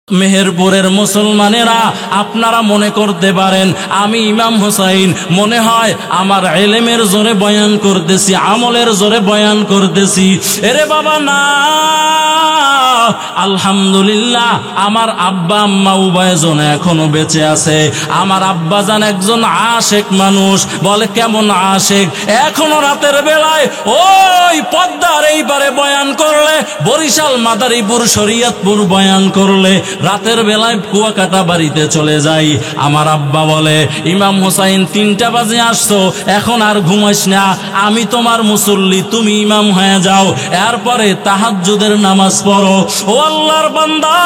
মেহেরপুরের মুসলমানেরা, আপনারা মনে করতে পারেন আমি ইমাম হুসাইন মনে হয় আমার ইলমের জোরে বয়ান করতেছি, আমলের জোরে বয়ান করতেছি। এরে বাবা না, আলহামদুলিল্লাহ আমার আব্বা আম্মা উভয়জন এখনো বেঁচে আছে। আমার আব্বা জান একজন আশেক মানুষ। বলে কেমন আশেক? এখনো রাতের বেলায় ওই পদ্মার এইবারে বয়ান করলে, বরিশাল মাদারীপুর শরীয়তপুর বয়ান করলে রাতের বেলায় কুয়াকাটা বাড়িতে চলে যাই। আমার আব্বা বলে ইমাম হুসাইন 3টা বাজে আসছো, এখন আর ঘুমাইস না, আমি তোমার মুসল্লি, তুমি ইমাম হয়ে যাও, এরপরে তাহাজ্জুদের নামাজ পড়ো। ও আল্লাহর বান্দা,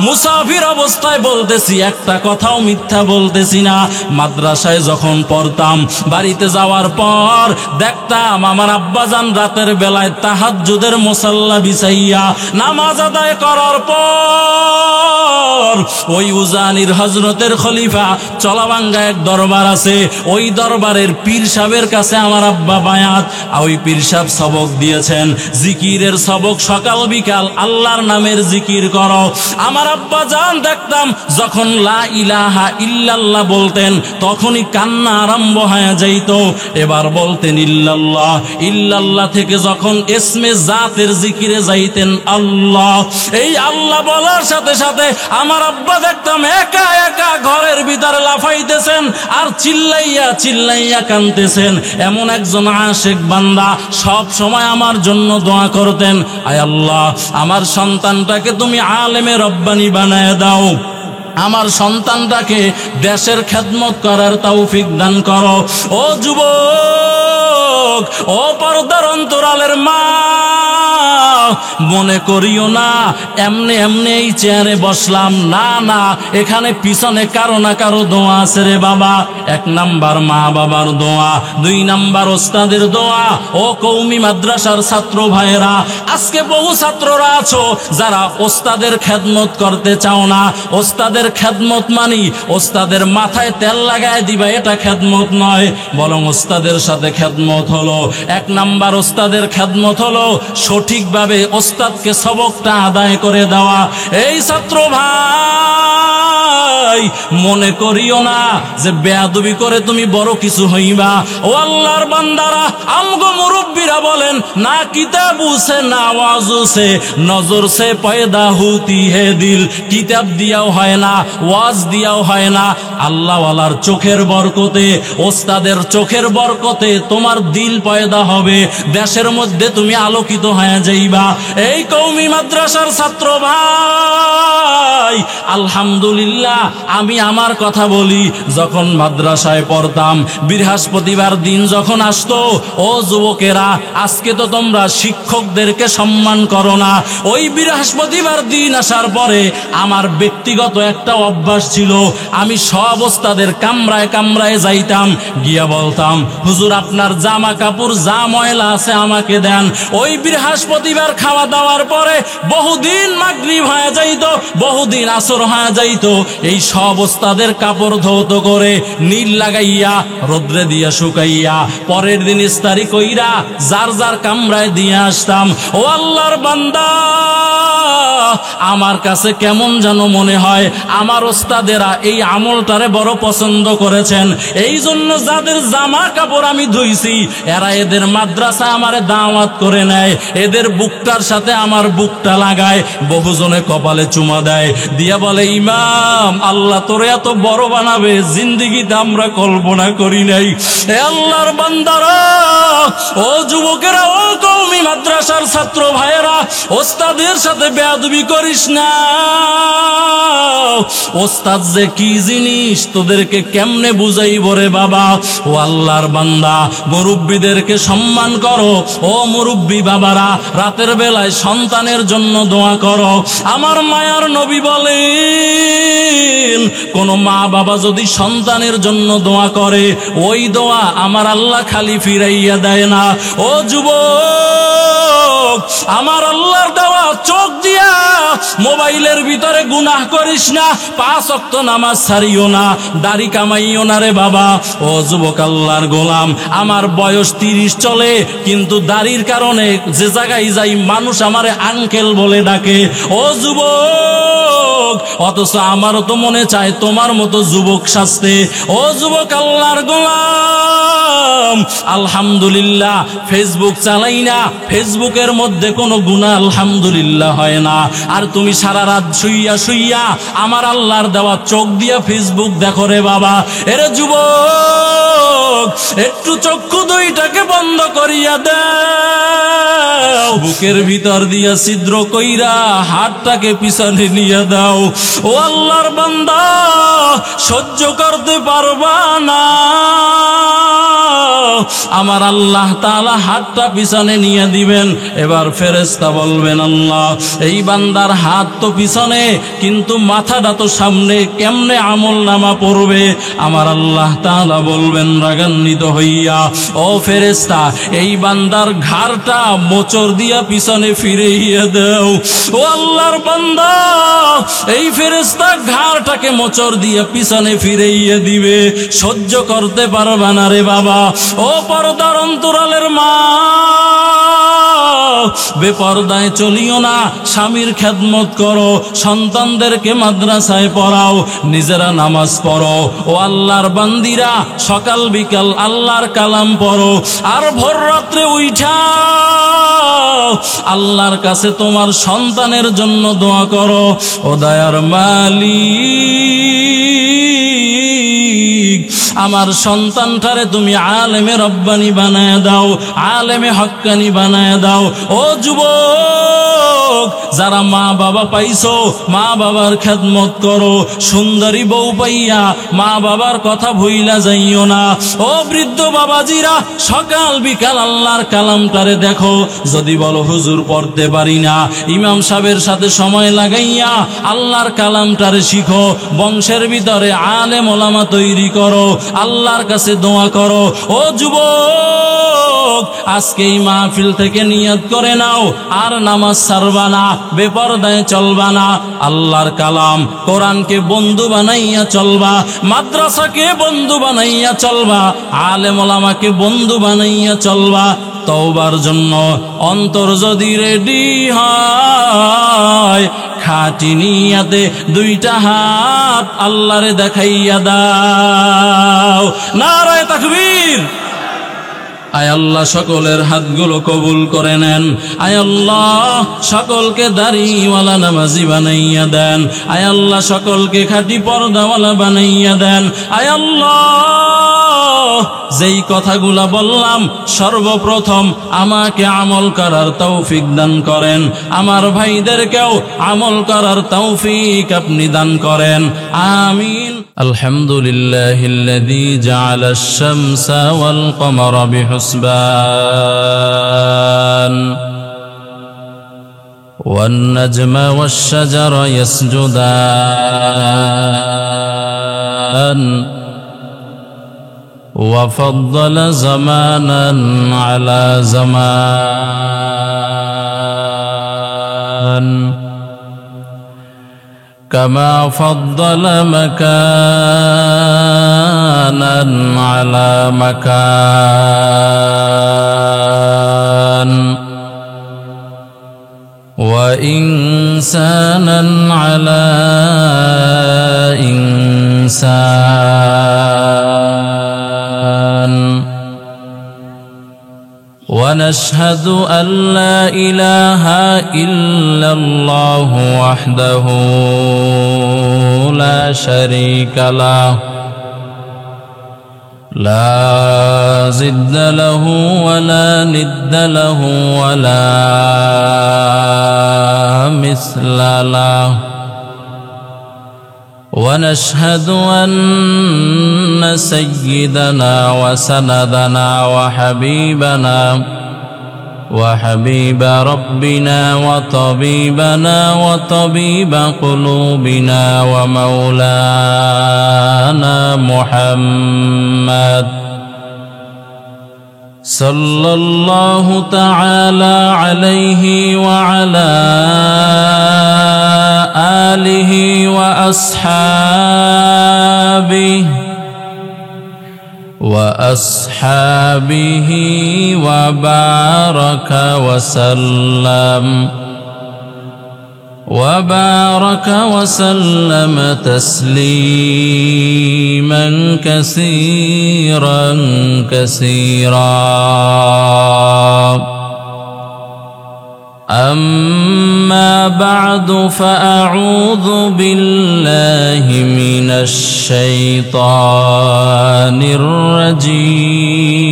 মুসাফির অবস্থায় বলতেছি, একটা কথাও মিথ্যা বলতেছি না। মাদ্রাসায় যখন পড়তাম, বাড়িতে যাওয়ার পর দেখতাম আমার আব্বাজান রাতের বেলায় তাহাজ্জুদের মুসাল্লা বিছাইয়া নামাজ আদায় করার পর ওই উজানির হযরতের খলিফা চলাভাঙ্গা এক দরবার আছে, ওই দরবারের পীর সাহেবের কাছে আমার আব্বা বায়াত। ওই পীর সাহেব সবক দিয়েছেন, জিকিরের সবক, সকাল বিকাল আল্লাহর নামের জিকির করো। আমার আব্বা জান দেখতাম যখন লা ইলাহা ইল্লাল্লাহ বলতেন তখনই কান্না আরম্ভ হয়ে যাইত। এবার বলতেন ইল্লাল্লাহ, ইল্লাল্লাহ থেকে যখন ইসমে জাতের জিকিরে যাইতেন আল্লাহ, এই আল্লাহ বলার সাথে সাথে আমার আব্বা দেখতাম একা একা ঘরের ভিতরে লাফাইতেছেন আর চিল্লাইয়া চিল্লাইয়া কাঁদতেছেন। এমন একজন আশেক বান্দা সব সময় আমার জন্য দোয়া করতেন, আয় আল্লাহ আমার সন্তানটাকে তুমি আলেমে রব্বানি বানায় দাও, আমার সন্তানটাকে দেশের খেদমত করার তৌফিক দান করো। ও যুবক, ও পর্দার অন্তরালের মা, মনে করিও না এমনি এমনি এই চেয়ারে বসলাম, না না, এখানে পিছনে কারো না কারো দোয়া আছে রে বাবা। 1 নাম্বার মা বাবার দোয়া, 2 নাম্বার ওস্তাদের দোয়া। ও কওমি মাদ্রাসার ছাত্র ভাইয়েরা, আজকে বহু ছাত্ররা আছো যারা ওস্তাদের খেদমত করতে চাও না। ওস্তাদের খেদমত মানি ওস্তাদের মাথায় তেল লাগায় দিবা, এটা খেদমত নয়, বরং ওস্তাদের সাথে খেদমত হলো 1 নাম্বার ওস্তাদের খেদমত হলো সঠিকভাবে ওস্তাদকে সবকটা আদায় করে দেওয়া। এই ছাত্র ভাই, মনে করিও না যে বেয়াদবি করে তুমি বড় কিছু হইবা। ও আল্লাহর বান্দারা, আমগো মুরব্বীরা বলেন না কিতাব সে না ওয়াজ সে নজর সে পয়দা হুতি হে দিল। কিতাব দিয়াও হয় না, ওয়াজ দিয়াও হয় না, আল্লাহওয়ালার চোখের বরকতে, ওস্তাদের চোখের বরকতে তোমার দিল পয়দা হবে, দেশের মধ্যে তুমি আলোকিত হয়ে যাইবা। এই কওমি মাদ্রাসার ছাত্র ভাই, আলহামদুলিল্লাহ আমি আমার কথা বলি, যখন মাদ্রাসায় পড়তাম বৃহস্পতিবার দিন যখন আসতো, ও যুবকেরা আজকে তো তোমরা শিক্ষকদেরকে সম্মান করো না, ওই বৃহস্পতিবার দিন আসার পরে আমার ব্যক্তিগত একটা অভ্যাস ছিল, আমি সব ওস্তাদের কামরায় কামরায় যাইতাম, গিয়া বলতাম হুজুর আপনার জামা কাপড় যা ময়লা আছে আমাকে দেন। ওই বৃহস্পতিবার খাওয়া দাওয়ার পরে বহুদিন মাগরিব হয়ে যাইত, বহুদিন আসর হয়ে যাইত, এই সব ওস্তাদের কাপড় ধৌত করে নীল লাগাইয়া রোদ্রে দিয়া শুকাইয়া পরের দিন ইস্তারি কইরা যার যার কামরায় দিয়ে আসতাম। ও আল্লাহর বান্দা, আমার কাছে কেমন যেন মনে হয় আমার ওস্তাদেরা এই আমলটারে বড় পছন্দ করেছেন, এই জন্য যাদের জামা কাপড় আমি ধুইছি এরা এদের মাদ্রাসায় আমারে দাওয়াত করে নেয়, এদের বুকটার সাথে আমার বুকটা লাগায়, বহুজনে কপালে চুমা দেয়, দিয়া বলে ইমাম আল্লাহ তোরে এত বড় বানাবে জিন্দেগিতে আমরা কল্পনা করি নাই। এ আল্লাহর বান্দারা, ও যুবকেরা, ও কওমি মাদ্রাসার ছাত্র ভাইয়েরা, ওস্তাদের সাথে বেয়াদবি করিস না। ওস্তাদ যে কি জিনিস তোদেরকে কেমনে বুঝাইব রে বাবা। ও আল্লাহর বান্দা, মুরব্বীদেরকে সম্মান করো। ও মুরব্বী বাবারা, রাতের বেলায় সন্তানের জন্য দোয়া করো। আমার মায়ার নবী বলেন, কোন মা বাবা যদি সন্তানের জন্য দোয়া করে, ওই দোয়া আমার আল্লাহ খালি ফিরাইয়া দেয় না। ও যুবক, আমার আল্লাহর দেওয়া চোখ দিয়া মোবাইলের ভিতরে গুনাহ করিস না, 5 ওয়াক্ত নামাজ ছাড়িও না, দাড়ি কামাইও না রে বাবা। ও যুবক আল্লাহর গোলাম, আমার বয়স 30 চলে, কিন্তু দাড়ির কারণে যে জায়গায় যাই মানুষ আমারে আঙ্কেল বলে ডাকে। ও যুবক, অথচ আমারও তো মনে চায় তোমার মতো যুবক সাজতে। ও যুবক আল্লাহর গোলাম, আলহামদুলিল্লাহ ফেসবুক চালাই না, ফেসবুকের মধ্যে কোনো গুনাহ আলহামদুলিল্লাহ হয় না। আর তুমি সারা রাত শুইয়া শুইয়া আমার আল্লাহর দেওয়া চোখ দিয়া ফেসবুক দেখো রে বাবা। এরে যুবক, একটু চক্ষু দুইটাকে বন্ধ করিয়া দাও, বুকের ভিতর দিয়া ছিদ্র কইরা হাতটাকে পিছনে নিয়ে দাও। ও আল্লাহর বান্দা, সহ্য করতে পারবা না, আমার আল্লাহ তাআলা হাতটা পিছনে নিয়ে দিবেন। এবার ফেরেশতা বলবেন, আল্লাহ এই বান্দার হাত তো পিছনে কিন্তু মাথাটা তো সামনে, কেমনে আমলনামা পড়বে? আমার আল্লাহ তাআলা বলবেন রাগান্বিত হইয়া, ও ফেরেশতা এই বান্দার ঘাড়টা মোচড় দিয়া পিছনে ফিরিয়ে দাও। ও আল্লাহর বান্দা, এই ফেরেশতা ঘাড়টাকে মোচড় দিয়া পিছনে ফিরিয়ে দিবে। সহ্য করতে পারবা না রে বাবা। ও পর্দার অন্তরালের মা, বেপরদায় চলিও না, স্বামীর খেদমত করো, সন্তানদেরকে মাদ্রাসায় পড়াও, নিজেরা নামাজ পড়ো। ও আল্লাহর বান্দিরা, সকাল বিকাল আল্লাহর কালাম পড়ো, আর ভোর রাত্রে উঠা আল্লাহর কাছে তোমার সন্তানের জন্য দোয়া করো। ও দয়ার মালিক, আমার সন্তানটারে তুমি আলেমে রব্বানি বানায় দাও, আলেমে হক্কানি বানায় দাও। ও যুবক, যারা মা বাবা পাইছো, মা বাবার খেদমত করো। সুন্দরী বউ পাইয়া মা বাবার কথা ভুইলা যাইও না। ও বৃদ্ধ বাবাজিরা, সকাল বিকাল আল্লাহর কালামটারে দেখো। যদি বলো হুজুর পড়তে পারি না, ইমাম সাহেবের সাথে সময় লাগাইয়া আল্লাহর কালামটারে শিখো, বংশের ভিতরে আলেম ওলামা তৈরি করো, আল্লাহর কাছে দোয়া করো। ও যুবক, আজকে এই মাহফিল থেকে নিয়ত করে নাও, আর নামাজ ছাড়বা না, বেপরদায় চলবা না, আল্লাহর কালাম কোরআনকে বন্ধু বানাইয়া চলবা, মাদ্রাসাকে বন্ধু বানাইয়া চলবা, আলেম ওলামাকে বন্ধু বানাইয়া চলবা। তওবার জন্য অন্তর যদি রেডি হয়, খাঁটি নিয়াতে দুইটা হাত আল্লাহরে দেখাইয়া দাও। নারায়ে তাকবীর। আয় আল্লাহ, সকলের হাতগুলো কবুল করে নেন। আয় আল্লাহ, সকলকে দাড়িওয়ালা নামাজি বানাইয়া দেন। আয় আল্লাহ, সকলকে খাঁটি পর্দাওয়ালা বানাইয়া দেন। আয় আল্লাহ, যেই কথাগুলা বললাম সর্বপ্রথম আমাকে আমল করার তৌফিক দান করেন, আমার ভাইদেরকেও আমল করার তৌফিক আপনি দান করেন। আমিন। আলহামদুলিল্লাহিল্লাযী জাআলাশ শামসা ওয়াল কমারা বিহুসবান ওয়ান নাজমা ওয়াশ শাজারা ইয়াসজুদান وفضل زمانا على زمان كما فضل مكانا على مكان وإنسانا على إنسان ونشهد أن لا إله إلا الله وحده لا شريك له لا ضد له ولا ند له ولا مثل له ونشهد أن سيدنا وسندنا وحبيب ربنا وطبيبنا وطبيب قلوبنا ومولانا محمد صلى الله تعالى عليه وعلى آله وأصحابه وبارك وسلم وبارك وسلم تسليما كثيرا كثيرا. أما بعد فأعوذ بالله من الشيطان الرجيم.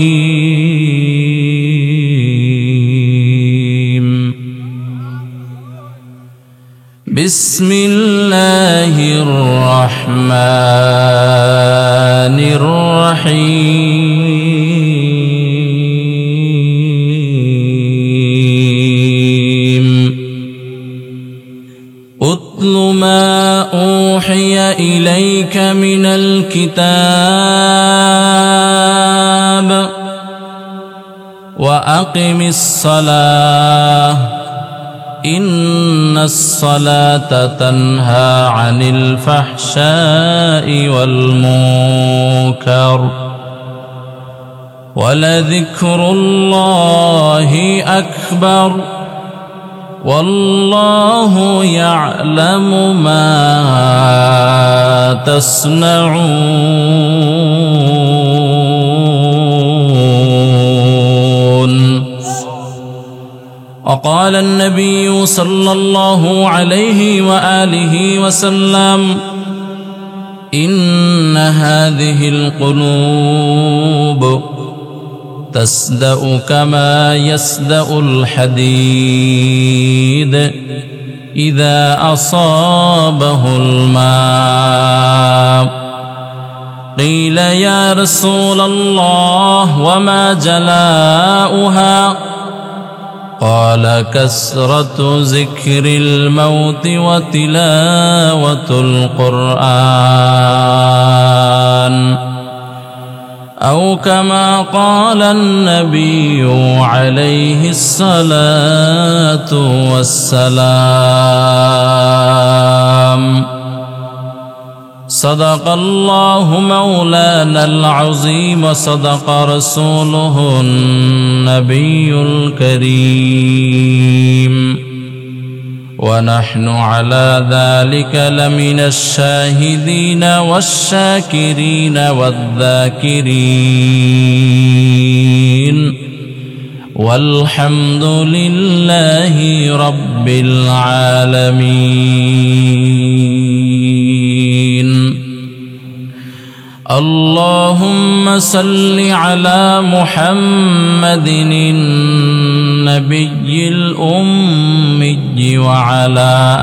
بسم الله الرحمن الرحيم. أتل ما أوحي إليك من الكتاب وأقم الصلاة إن الصلاة تنهى عن الفحشاء والمنكر ولذكر الله أكبر والله يعلم ما تصنعون. وقال النبي صلى الله عليه وآله وسلم: إن هذه القلوب تسدأ كما يسدأ الحديد إذا أصابه الماء. قيل: يا رسول الله وما جلاؤها؟ قال: كثرة ذكر الموت وتلاوة القرآن، أو كما قال النبي عليه الصلاة والسلام. صدق الله مولانا العظيم وصدق رسوله النبي الكريم، ونحن على ذلك لمن الشاهدين والشاكرين والذاكرين، والحمد لله رب العالمين. اللهم صل على محمد النبي الأمي وعلى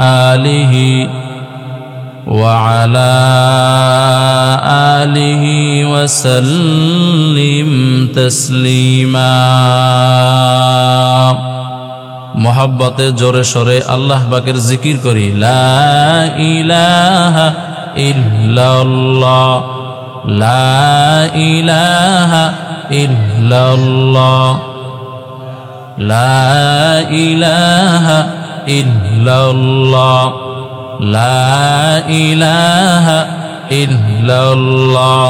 آله وسلم تسليما. محبت जोरे शोरे अल्लाह पाकेर जिकिर करी। ला इलाहा इल्लल्लाह, ला इलाहा इल्लल्लाह, ला इलाहा इल्लल्लाह, ला इलाहा इल्लल्लाह,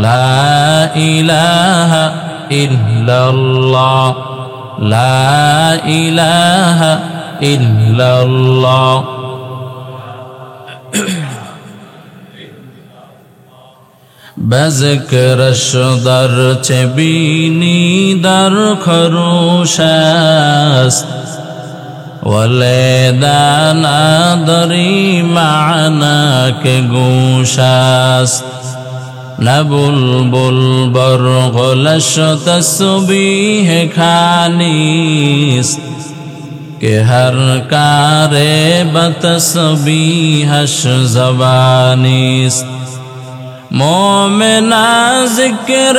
ला इलाहा इल्लल्लाह, ला इलाहा इल्लल्लाह। بذكرش در چه بینی در خروش است، ولیدا نداری معنا که گوش است. نه بلبل بر غلش تسبیح کانیست، که هر کار به تسبیحش زبانیست. مومنا ذکر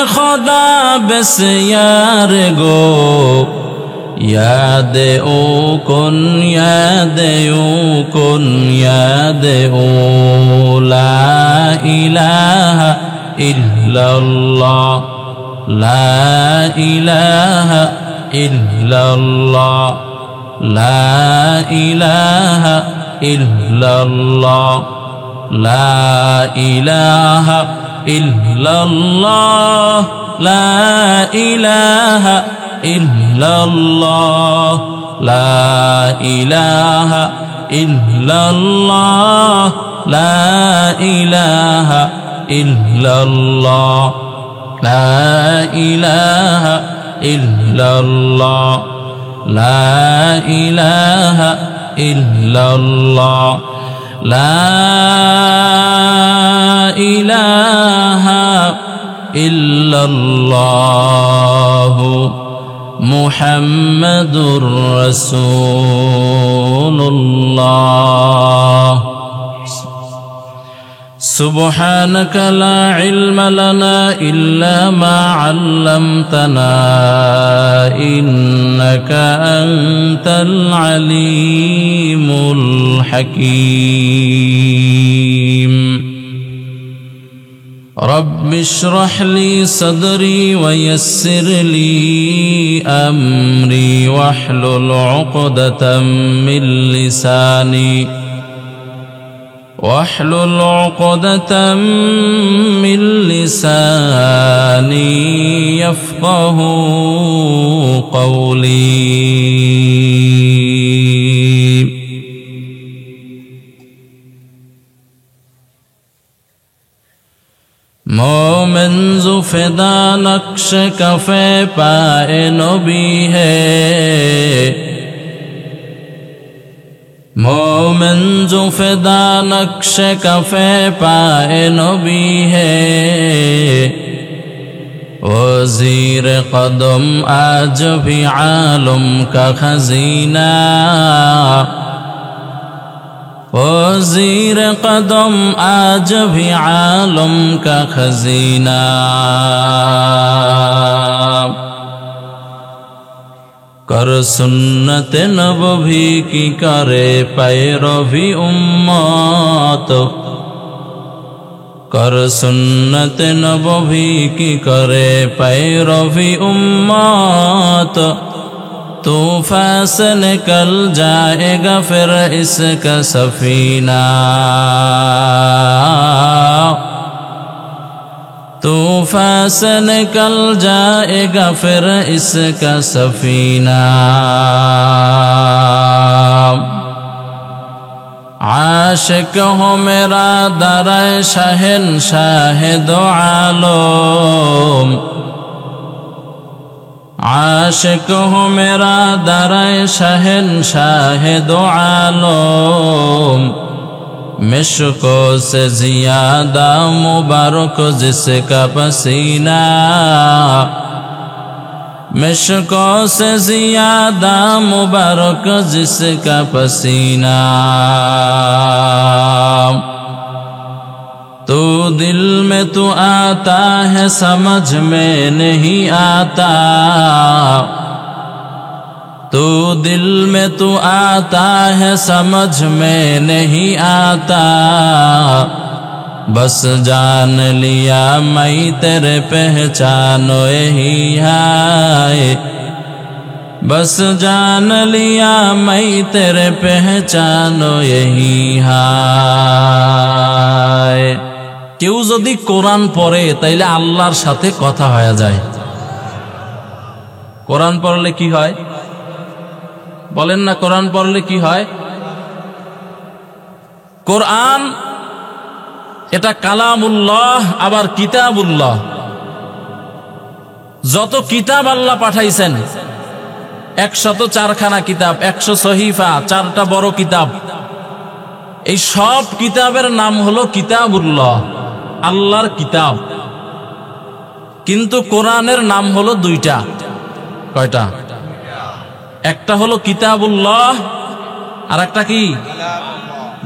خدا بسیار گو، یاد او کن، یاد او کن، یاد او. لا اله الا الله، لا اله الا الله، لا اله الا الله، لا إله إلا الله، لا إله إلا الله، লা ইলাহা ইল্লাল্লাহ লা ইলাহা ইল্লাল্লাহ লা ইলাহা ইল্লাল্লাহ লা ইলাহা ইল্লাল্লাহ লা ইলাহা ইল্লাল্লাহ মুহাম্মাদুর রাসূলুল্লাহ। سبحانك لا علم لنا إلا ما علمتنا إنك أنت العليم الحكيم رب اشرح لي صدري ويسر لي أمري واحلل عقدة من لساني واحلل عقدة من لساني يفقه قولي मोमिन जुफेदा नक्श कफे पाए नबी है मोमिन जुफेदा नक्श कफे पाए नबी है वज़ीर कदम आज भी आलम का खजीना वज़ीर कदम आज भी आलम का खजीना कर सुन्नत नबवी की करे पैरवी उम्मत कर सुन्नत नबवी की करे पैरवी उम्मत तूफ़ान से निकल जाएगा फिर इसका सफीना तूफ़ान से निकल जाएगा फिर इसका सफीना आशिक हो मेरा दर शहंशाह दो आलम आशिक हो मेरा दर शहंशाह दो आलम मिश्को से ज़ियादा मुबारक जिसका पसीना मिश्को से ज़ियादा मुबारक जिसका पसीना तो दिल में तो आता है समझ में नहीं आता तो दिल में तो आता है समझ में नहीं आता बस जान लिया मैं तेरे पहचानो यही है बस जान लिया मैं तेरे पहचानो यही है কেউ যদি কোরআন পড়ে তাইলে আল্লাহর সাথে কথা হয়ে যায় কোরআন পড়লে কি হয় বলেন না কোরআন পড়লে কি হয় কোরআন এটা কালামুল্লাহ আবার কিতাবুল্লাহ যত কিতাব আল্লাহ পাঠাইছেন 104 খানা কিতাব 100 সহিফা 4টা বড় কিতাব এই সব কিতাবের নাম হলো কিতাবুল্লাহ আল্লাহর কিতাব কিন্তু কোরআনের নাম হলো দুইটা কয়টা একটা হলো কিতাবুল্লাহ আর একটা কি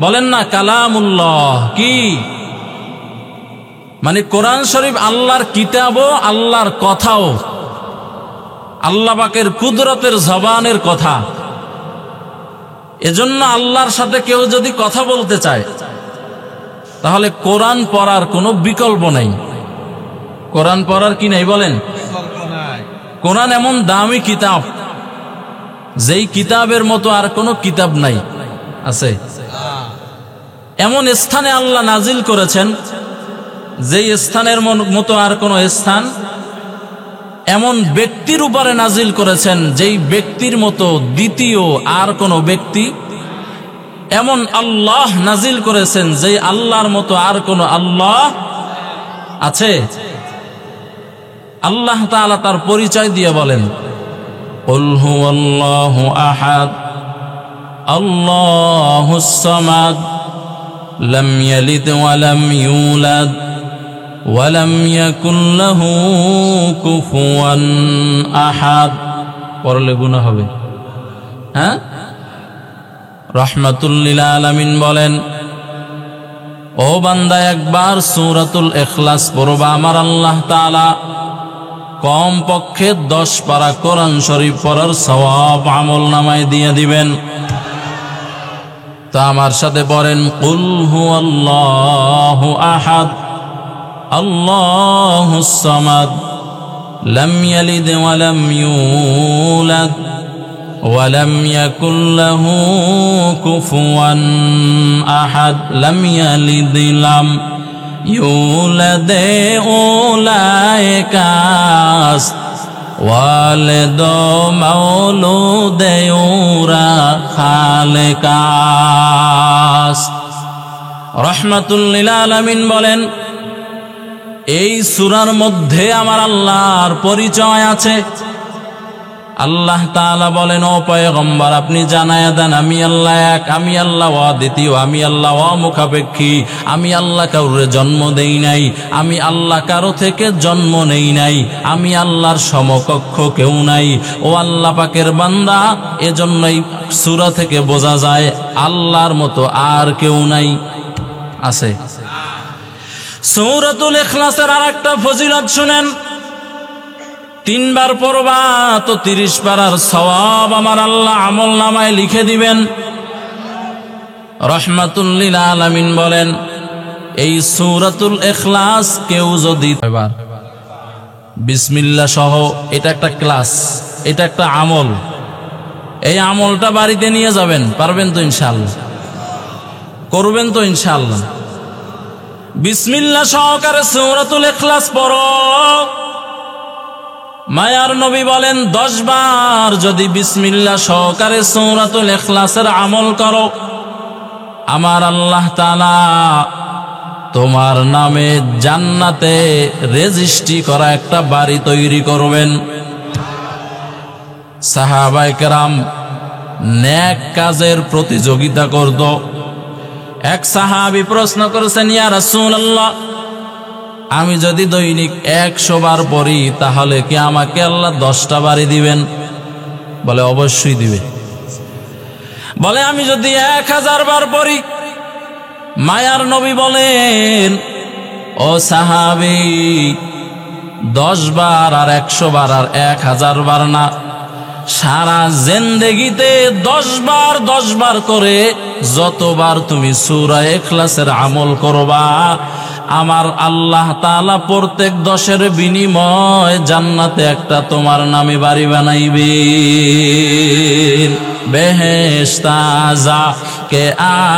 বলেন না কালামুল্লাহ কি মানে কোরআন শরীফ আল্লাহর কিতাবও আল্লাহর কথাও আল্লাহ পাকের কুদরতের জবানের কথা এজন্য আল্লাহর সাথে কেউ যদি কথা বলতে চায় তাহলে কোরআন পড়ার কোনো বিকল্প নাই কোরআন পড়ার কি নাই বলেন কোরআন এমন দামি কিতাব যেই কিতাবের মতো আর কোনো কিতাব নাই আছে এমন স্থানে আল্লাহ নাজিল করেছেন যেই স্থানের মতো আর কোনো স্থান এমন ব্যক্তির উপরে নাজিল করেছেন যেই ব্যক্তির মতো দ্বিতীয় আর কোন ব্যক্তি, এমন আল্লাহ নাজিল করেছেন যেই আল্লাহর মতো আর কোন আল্লাহ আছে? আল্লাহ তাআলা তার পরিচয় দিয়ে বলেন, কুল হুয়াল্লাহু আহাদ আল্লাহুস সামাদ লাম ইয়ালিদ ওয়া লাম ইউলাদ ওয়া লাম ইয়াকুল লাহু কুফুয়ান আহাদ। পড়লে গুনাহ হবে। হ্যাঁ, রাহমাতুল লিল আলামিন বলেন, ও বান্দা একবার সূরাতুল ইখলাস পড়বা, আমার আল্লাহ তাআলা কম পক্ষে 10 পারা কোরআন শরীফ পড়ার সওয়াব আমলনামায় দিয়ে দিবেন। তা আমার সাথে পড়েন, কুল হুয়াল্লাহু আহাদ আল্লাহুস সামাদ লাম ইয়ালিদ ওয়া লাম ইউলাদ ওয়া লাম ইয়াকুল লাহু কুফুয়ান আহাদ। লাম ইয়ালিদ লাম ইউলাদ উলাইকাস ওয়ালিদ মাউলুদ ইউরা খালেকাস। রাহমাতুল লিল আলামিন বলেন, এই সূরার মধ্যে আমার আল্লাহর পরিচয় আছে। আল্লাহ তাআলা বলেন, ও পয়গম্বর আপনি জানায়া দেন আমি আল্লাহ এক, আমি আল্লাহ অদ্বিতীয়, আমি আল্লাহ অমুখাপেক্ষী, আমি আল্লাহ কারোর জন্ম দেই নাই, আমি আল্লাহ কারো থেকে জন্ম নেই নাই, আমি আল্লাহর সমকক্ষ কেউ নাই। ও আল্লাহ পাকের বান্দা, এজন্যই সূরা থেকে বোঝা যায় আল্লাহর মতো আর কেউ নাই। আছে। সূরাতুল ইখলাসের আরেকটা ফজিলত শুনেন, 3 বার পড়বা তো 30 পারার সওয়াব আমার আল্লাহ আমলনামায় লিখে দিবেন। রাহমাতুল লিল আলামিন বলেন, এই সূরাতুল ইখলাস কেউ যদি এবার বিসমিল্লাহ সহ, এটা একটা ক্লাস, এটা একটা আমল, এই আমলটা বাড়িতে নিয়ে যাবেন, পারবেন তো ইনশাআল্লাহ? করবেন তো ইনশাআল্লাহ? বিসমিল্লাহ সহকারে সূরাতুল ইখলাস পড়ো। মায়ার নবী বলেন, 10 বার যদি বিসমিল্লাহ সহকারে সূরাতুল ইখলাসের আমল করো, আমার আল্লাহ তাআলা তোমার নামে জান্নাতে রেজিস্ট্রি করা একটা বাড়ি তৈরি করবেন। সাহাবায়ে কেরাম নেক কাজের প্রতিযোগিতা করত। এক সাহাবী প্রশ্ন করেছেন, ইয়া রাসূলুল্লাহ, আমি যদি দৈনিক 100 বার পড়ি তাহলে কি আমাকে আল্লাহ 10টা বাড়ি দিবেন? বলে অবশ্যই দিবে। বলে আমি যদি 1000 বার পড়ি? মায়ার নবী বলেন, ও সাহাবী, 10 বার আর 100 বার আর 1000 বার না, সারা জিন্দেগিতে 10 বার করে যতবার তুমি সূরা ইখলাসের আমল করবা, আমার আল্লাহ তাআলা প্রত্যেক 10-এর বিনিময় জান্নাতে একটা তোমার নামে বাড়ি বানাইবেন। বেহেশত আযা কে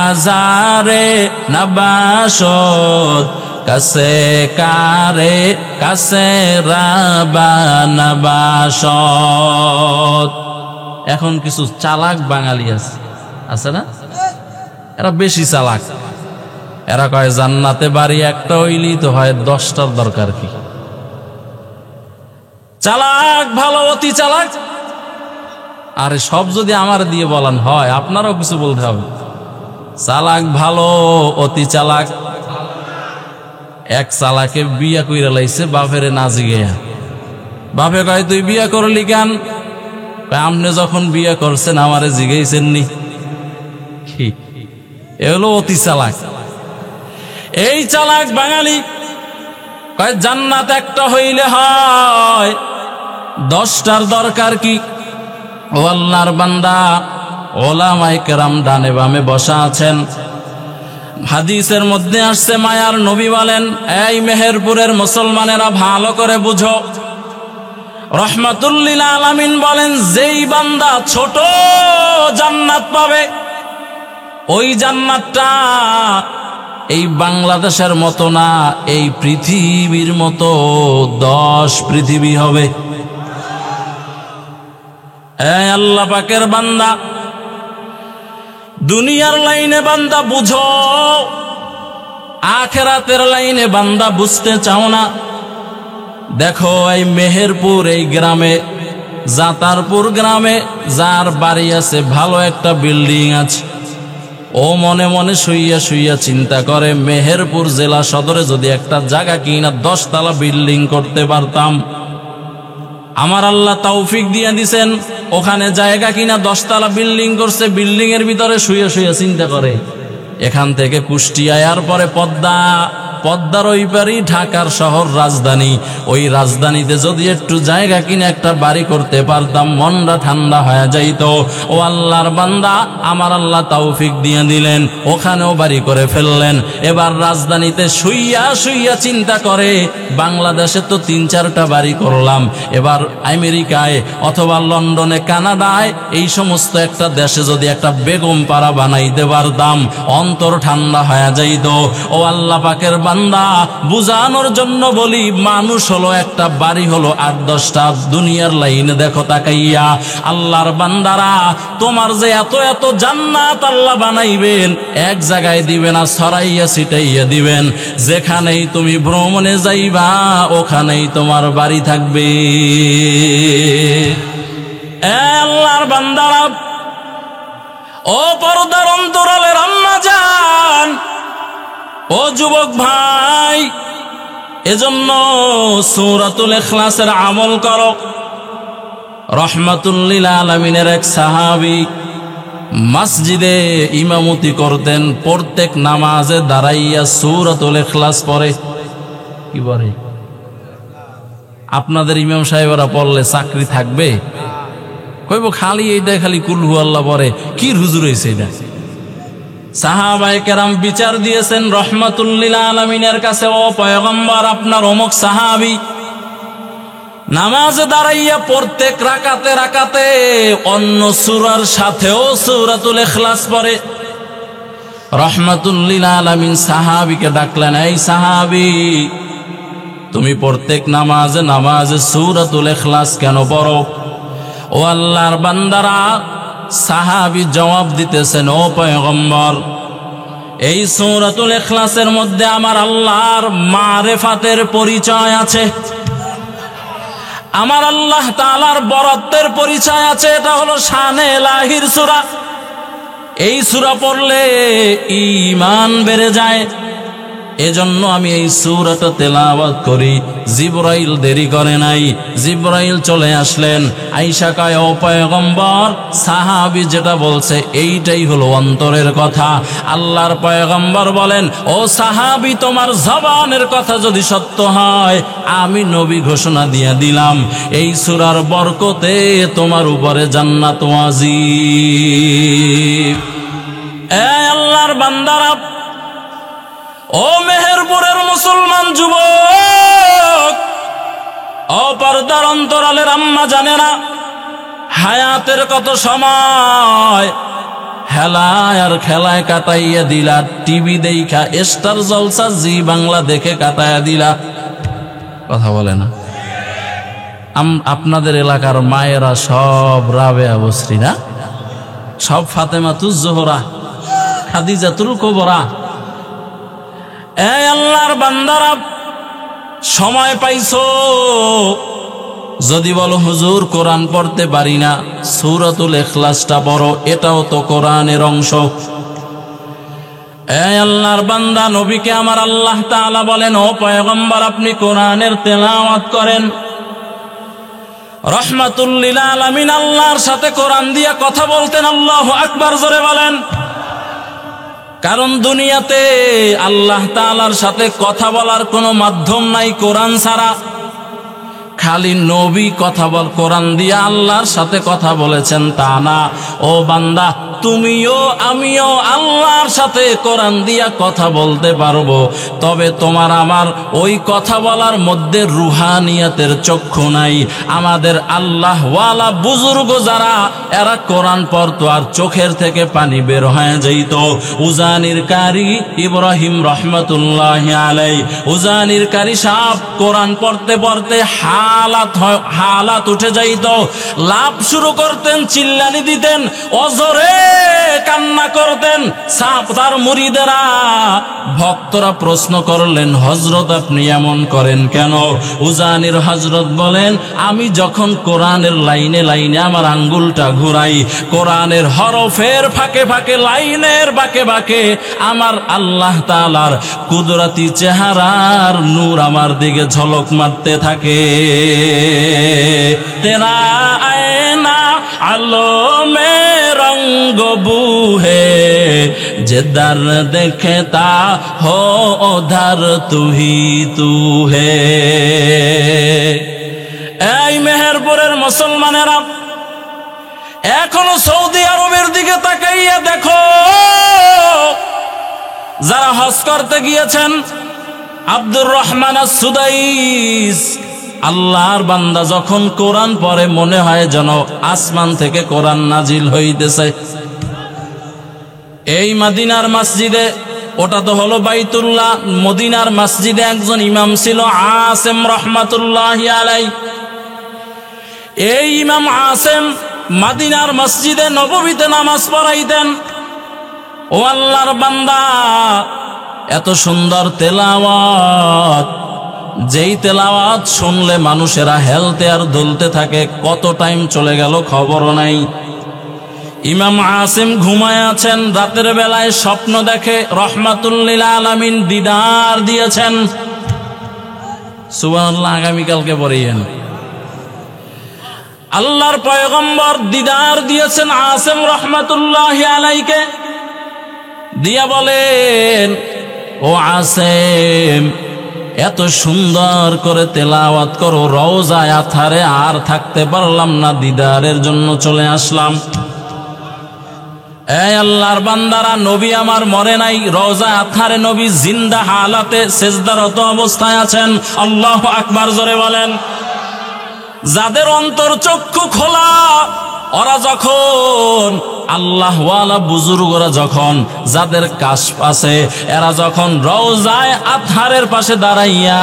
আজারে নবাশত কাছে কারে কাছে রাবানাবাসত। এখন কিছু চালাক বাঙালি আছে না, এরা বেশি চালাক। এরা কয় জান্নাতে বাড়ি একটা হইলেই তো হয়, 10টার দরকার কি? চালাক ভালো, অতি চালাক। আরে সব যদি আমার দিয়ে বলান হয়, আপনারাও কিছু বলতে হবে। চালাক ভালো, অতি চালাক। এক চালাকে বিয়া কইরা লাইছে বাপেরে না জিগাইয়া। বাপে কয়, তুই বিয়া করলি কেন? আপনি যখন বিয়া করছেন আমারে জিগাইছেন নি? এ হলো অতি চালাক। এই চালাক বাঙালি কয় জান্নাত একটা হইলে হয়, 10টার দরকার কি? ও আল্লাহর বান্দা, ওলামায়ে কেরাম ডানে বামে বসা আছেন। হাদিসের মধ্যে আসছে, মায়ার নবী বলেন, এই মেহেরপুরের মুসলমানেরা ভালো করে বুঝো। রাহমাতুল লিল আলামিন বলেন, যেই বান্দা ছোট জান্নাত পাবে, ওই জান্নাতটা এই বাংলাদেশের মতো না, এই পৃথিবীর মতো 10 পৃথিবী হবে। আল্লাহ পাকের বান্দা, দুনিয়ার লাইনে বান্দা বুঝো, আখিরাতের লাইনে বান্দা বুঝতে চাও না। দেখো এই মেহেরপুর এই গ্রামে, জাতারপুর গ্রামে যার বাড়ি আছে, ভালো একটা বিল্ডিং আছে, ও মনে মনে শুইয়া শুইয়া চিন্তা করে, মেহেরপুর জেলা সদরে যদি একটা জায়গা কিনা 10 তলা বিল্ডিং করতে পারতাম। আমার আল্লাহ তৌফিক দিয়ে দিছেন, ওখানে জায়গা কিনা 10 তলা বিল্ডিং করছে। বিল্ডিং এর ভিতরে শুয়ে শুয়ে চিন্তা করে, এখান থেকে কুষ্টিয়ায়, আর পরে পদ্মার ওই পারি ঢাকার শহর রাজধানী, ওই রাজধানীতে যদি একটু জায়গা কিনে একটা বাড়ি করতে পারতাম, মনটা ঠান্ডা হয়ে যাইত। ও আল্লাহর বান্দা, আমার আল্লাহ তৌফিক দিয়ে দিলেন, ওখানেও বাড়ি করে ফেললেন। এবার রাজধানীতে শুইয়া শুইয়া চিন্তা করে, বাংলাদেশে তো 3-4টা বাড়ি করলাম, এবার আমেরিকায় অথবা লন্ডনে, কানাডায়, এই সমস্ত একটা দেশে যদি একটা বেগম পাড়া বানাইতে পারতাম, অন্তর ঠান্ডা হয়ে যাইত। ও আল্লাহ পাকের বান্দা, বুঝানোর জন্য বলি, মানুষ হলো একটা, বাড়ি হলো 8-10টা। দুনিয়ার লাইনে দেখো তাকাইয়া, আল্লাহর বান্দারা, তোমার যে এত এত জান্নাত আল্লাহ বানাইবেন, এক জায়গায় দিবেন না, ছড়াইয়া ছিটাইয়া দিবেন। যেখানেই তুমি ভ্রমণে যাইবা, ওখানেই তোমার বাড়ি থাকবে। আল্লাহর বান্দারা, ও পর্দার অন্তরালের আম্মা জান, ও যুবক ভাই, এজন্য সূরাতুল ইখলাসের আমল করো। রাহমাতুল লিল আলামিনের এক সাহাবী মসজিদে ইমামতি করতেন, প্রত্যেক নামাজে দাঁড়াইয়া সূরাতুল ইখলাস পড়ে। কি বলে? আপনাদের ইমাম সাহেবরা পড়লে চাকরি থাকবে? কইব খালি এইটা, খালি কুল হু আল্লাহ পড়ে, কি হুজুর হইছে এটা? সাহাবায়ে কেরাম বিচার দিয়েছেন রাহমাতুল লিল আলামিনের কাছে, ও পয়গম্বর, আপনার অমুক সাহাবী নামাজে দাঁড়াইয়া প্রত্যেক রাকাতে রাকাতে অন্য সূরার সাথেও সূরাতুল ইখলাস পড়ে। রাহমাতুল লিল আলামিন সাহাবীকে ডাকলেন, এই সাহাবী, তুমি প্রত্যেক নামাজে নামাজে সূরাতুল ইখলাস কেন পড়ো? ও আল্লাহর বান্দারা, সাহাবী জবাব দিতেছেন, ও পয়গম্বর, এই সূরাতুল ইখলাসের মধ্যে আমার আল্লাহর মারিফাতের পরিচয় আছে, আমার আল্লাহ তাআলার বরত্বের পরিচয় আছে। এটা হলো শানে ইলাহির সূরা। এই সূরা পড়লে ঈমান বেড়ে যায়, এজন্য আমি এই সূরাটা তেলাওয়াত করি। জিবরাইল দেরি করে নাই, জিবরাইল চলে আসলেন। আয়েশা কয়, ও পয়গম্বর, সাহাবী যেটা বলছে এইটাই হলো অন্তরের কথা। আল্লাহর পয়গম্বর বলেন, ও সাহাবী, তোমার জবানের কথা যদি সত্য হয়, আমি নবী ঘোষণা দিয়ে দিলাম, এই সূরার বরকতে তোমার উপরে জান্নাত ওয়াজিব। এ আল্লাহর বান্দারা, ও মেহেরপুরের মুসলমান যুবক, ও পর্দার অন্তরালের আম্মা জানেরা, হায়াতের কত সময় হেলায় আর খেলায় কাটাইয়া দিলা, টিভি দেখা, স্টার জলসা, জি বাংলা দেখে কাটাইয়া দিলা। কথা বলে না? আপনাদের এলাকার মায়েরা সব রাবেয়া বসরি না, সব ফাতেমাতুজ জোহরা, খাদিজাতুল কুবরা। এই আল্লাহর বান্দারা, সময় পাইছো, যদি বলো হুজুর কোরআন পড়তে পারি না, সূরাতুল ইখলাসটা পড়ো, এটাও তো কোরআনের অংশ। এই আল্লাহর বান্দা, নবীকে আমার আল্লাহ তাআলা বলেন, ও পয়গম্বর, আপনি কোরআনের তেলাওয়াত করেন। রাহমাতুল লিল আলামিন আল্লাহর সাথে কোরআন দিয়ে কথা বলতেন। আল্লাহু আকবার, জোরে বলেন। কারণ দুনিয়াতে আল্লাহ তাআলার সাথে কথা বলার কোনো মাধ্যম নাই কোরআন ছাড়া। খালি নবী কথা বল, কোরআন দিয়ে আল্লাহর সাথে কথা বলেছেন তা না। ও বান্দা, তুমিও আমিও আল্লাহর সাথে কোরআন দিয়া কথা বলতে পারবো, তবে তোমার আমার ওই কথা বলার মধ্যে রুহানিয়াতের চক্ষু নাই। আমাদের আল্লাহওয়ালা বুজুর্গ যারা, এরা কোরআন পড়তো আর চোখের থেকে পানি বের হয়ে যাইত। উজানির কারি ইব্রাহিম রহমতুল্লাহি আলাইহি, উজানির কারি সাহেব কোরআন পড়তে পড়তে হালাত উঠে যাইত, লাভ শুরু করতেন, চিল্লানি দিতেন, অজরে কান্না করতেন। তার মুরিদেরা ভক্তরা প্রশ্ন করলেন, হযরত আপনি এমন করেন কেন? উজানির হযরত বলেন, আমি যখন কোরআনের লাইনে লাইনে আমার আঙ্গুলটা ঘুরাই, কোরআনের হরফের ফাঁকে ফাঁকে, লাইনের বাঁকে বাঁকে আমার আল্লাহ তাআলার কুদরতি চেহারার নূর আমার দিকে ঝলক মারতে থাকে। তেরা আয়না আলো মে রঙ্গ বুহে, जिधर देखता हो उधर तू ही तू है। এই মেহেরপুরের মুসলমানেরা, এখনো সৌদি আরবের দিকে তাকাইয়া দেখো, যারা হজ করতে গিয়েছেন, আব্দুর রহমান আস-সুদাইস, আল্লাহর বান্দা যখন কোরআন পড়ে মনে হয় যেন আসমান থেকে কোরআন নাজিল হইতেছে। এই মদিনার মসজিদে, ওটা তো হলো বাইতুল্লাহ, মদিনার মসজিদে একজন ইমাম ছিল আসেম রহমাতুল্লাহি আলাইহি। এই ইমাম আসেম মদিনার মসজিদে নববীতে নামাজ পড়াইতেন। ও আল্লাহর বান্দা, এত সুন্দর তেলাওয়াত, যেই তেলাওয়াত শুনলে মানুষেরা হেলতে আর দুলতে থাকে, কত টাইম চলে গেল খবরও নাই। ইমাম আসিম ঘুমায় আছেন, রাতের বেলায় স্বপ্ন দেখে রহমাতুল লিল আলামিন দিদার দিয়েছেন। সুবহানাল্লাহ, আগামীকালকে পড়েন। আল্লাহর পয়গম্বর দিদার দিয়েছেন আসিম রহমাতুল্লাহি আলাইকে, দিয়া বলেন, ও আসিম, এত সুন্দর করে তেলাওয়াত করো, রওজায় আথারে আর থাকতে পারলাম না, দিদারের জন্য চলে আসলাম। এই আল্লাহর বান্দারা, নবী আমার মরে নাই, রওজা আথারে নবী জিন্দা হালাতে সেজদারত অবস্থায় আছেন। আল্লাহু আকবার জোরে বলেন। যাদের অন্তর চক্ষু খোলা, ওরা যখন আল্লাহওয়ালা বুজুর্গরা যখন, যাদের কাশফ আছে, এরা যখন রওজায়ে আতহারের পাশে দাঁড়াইয়া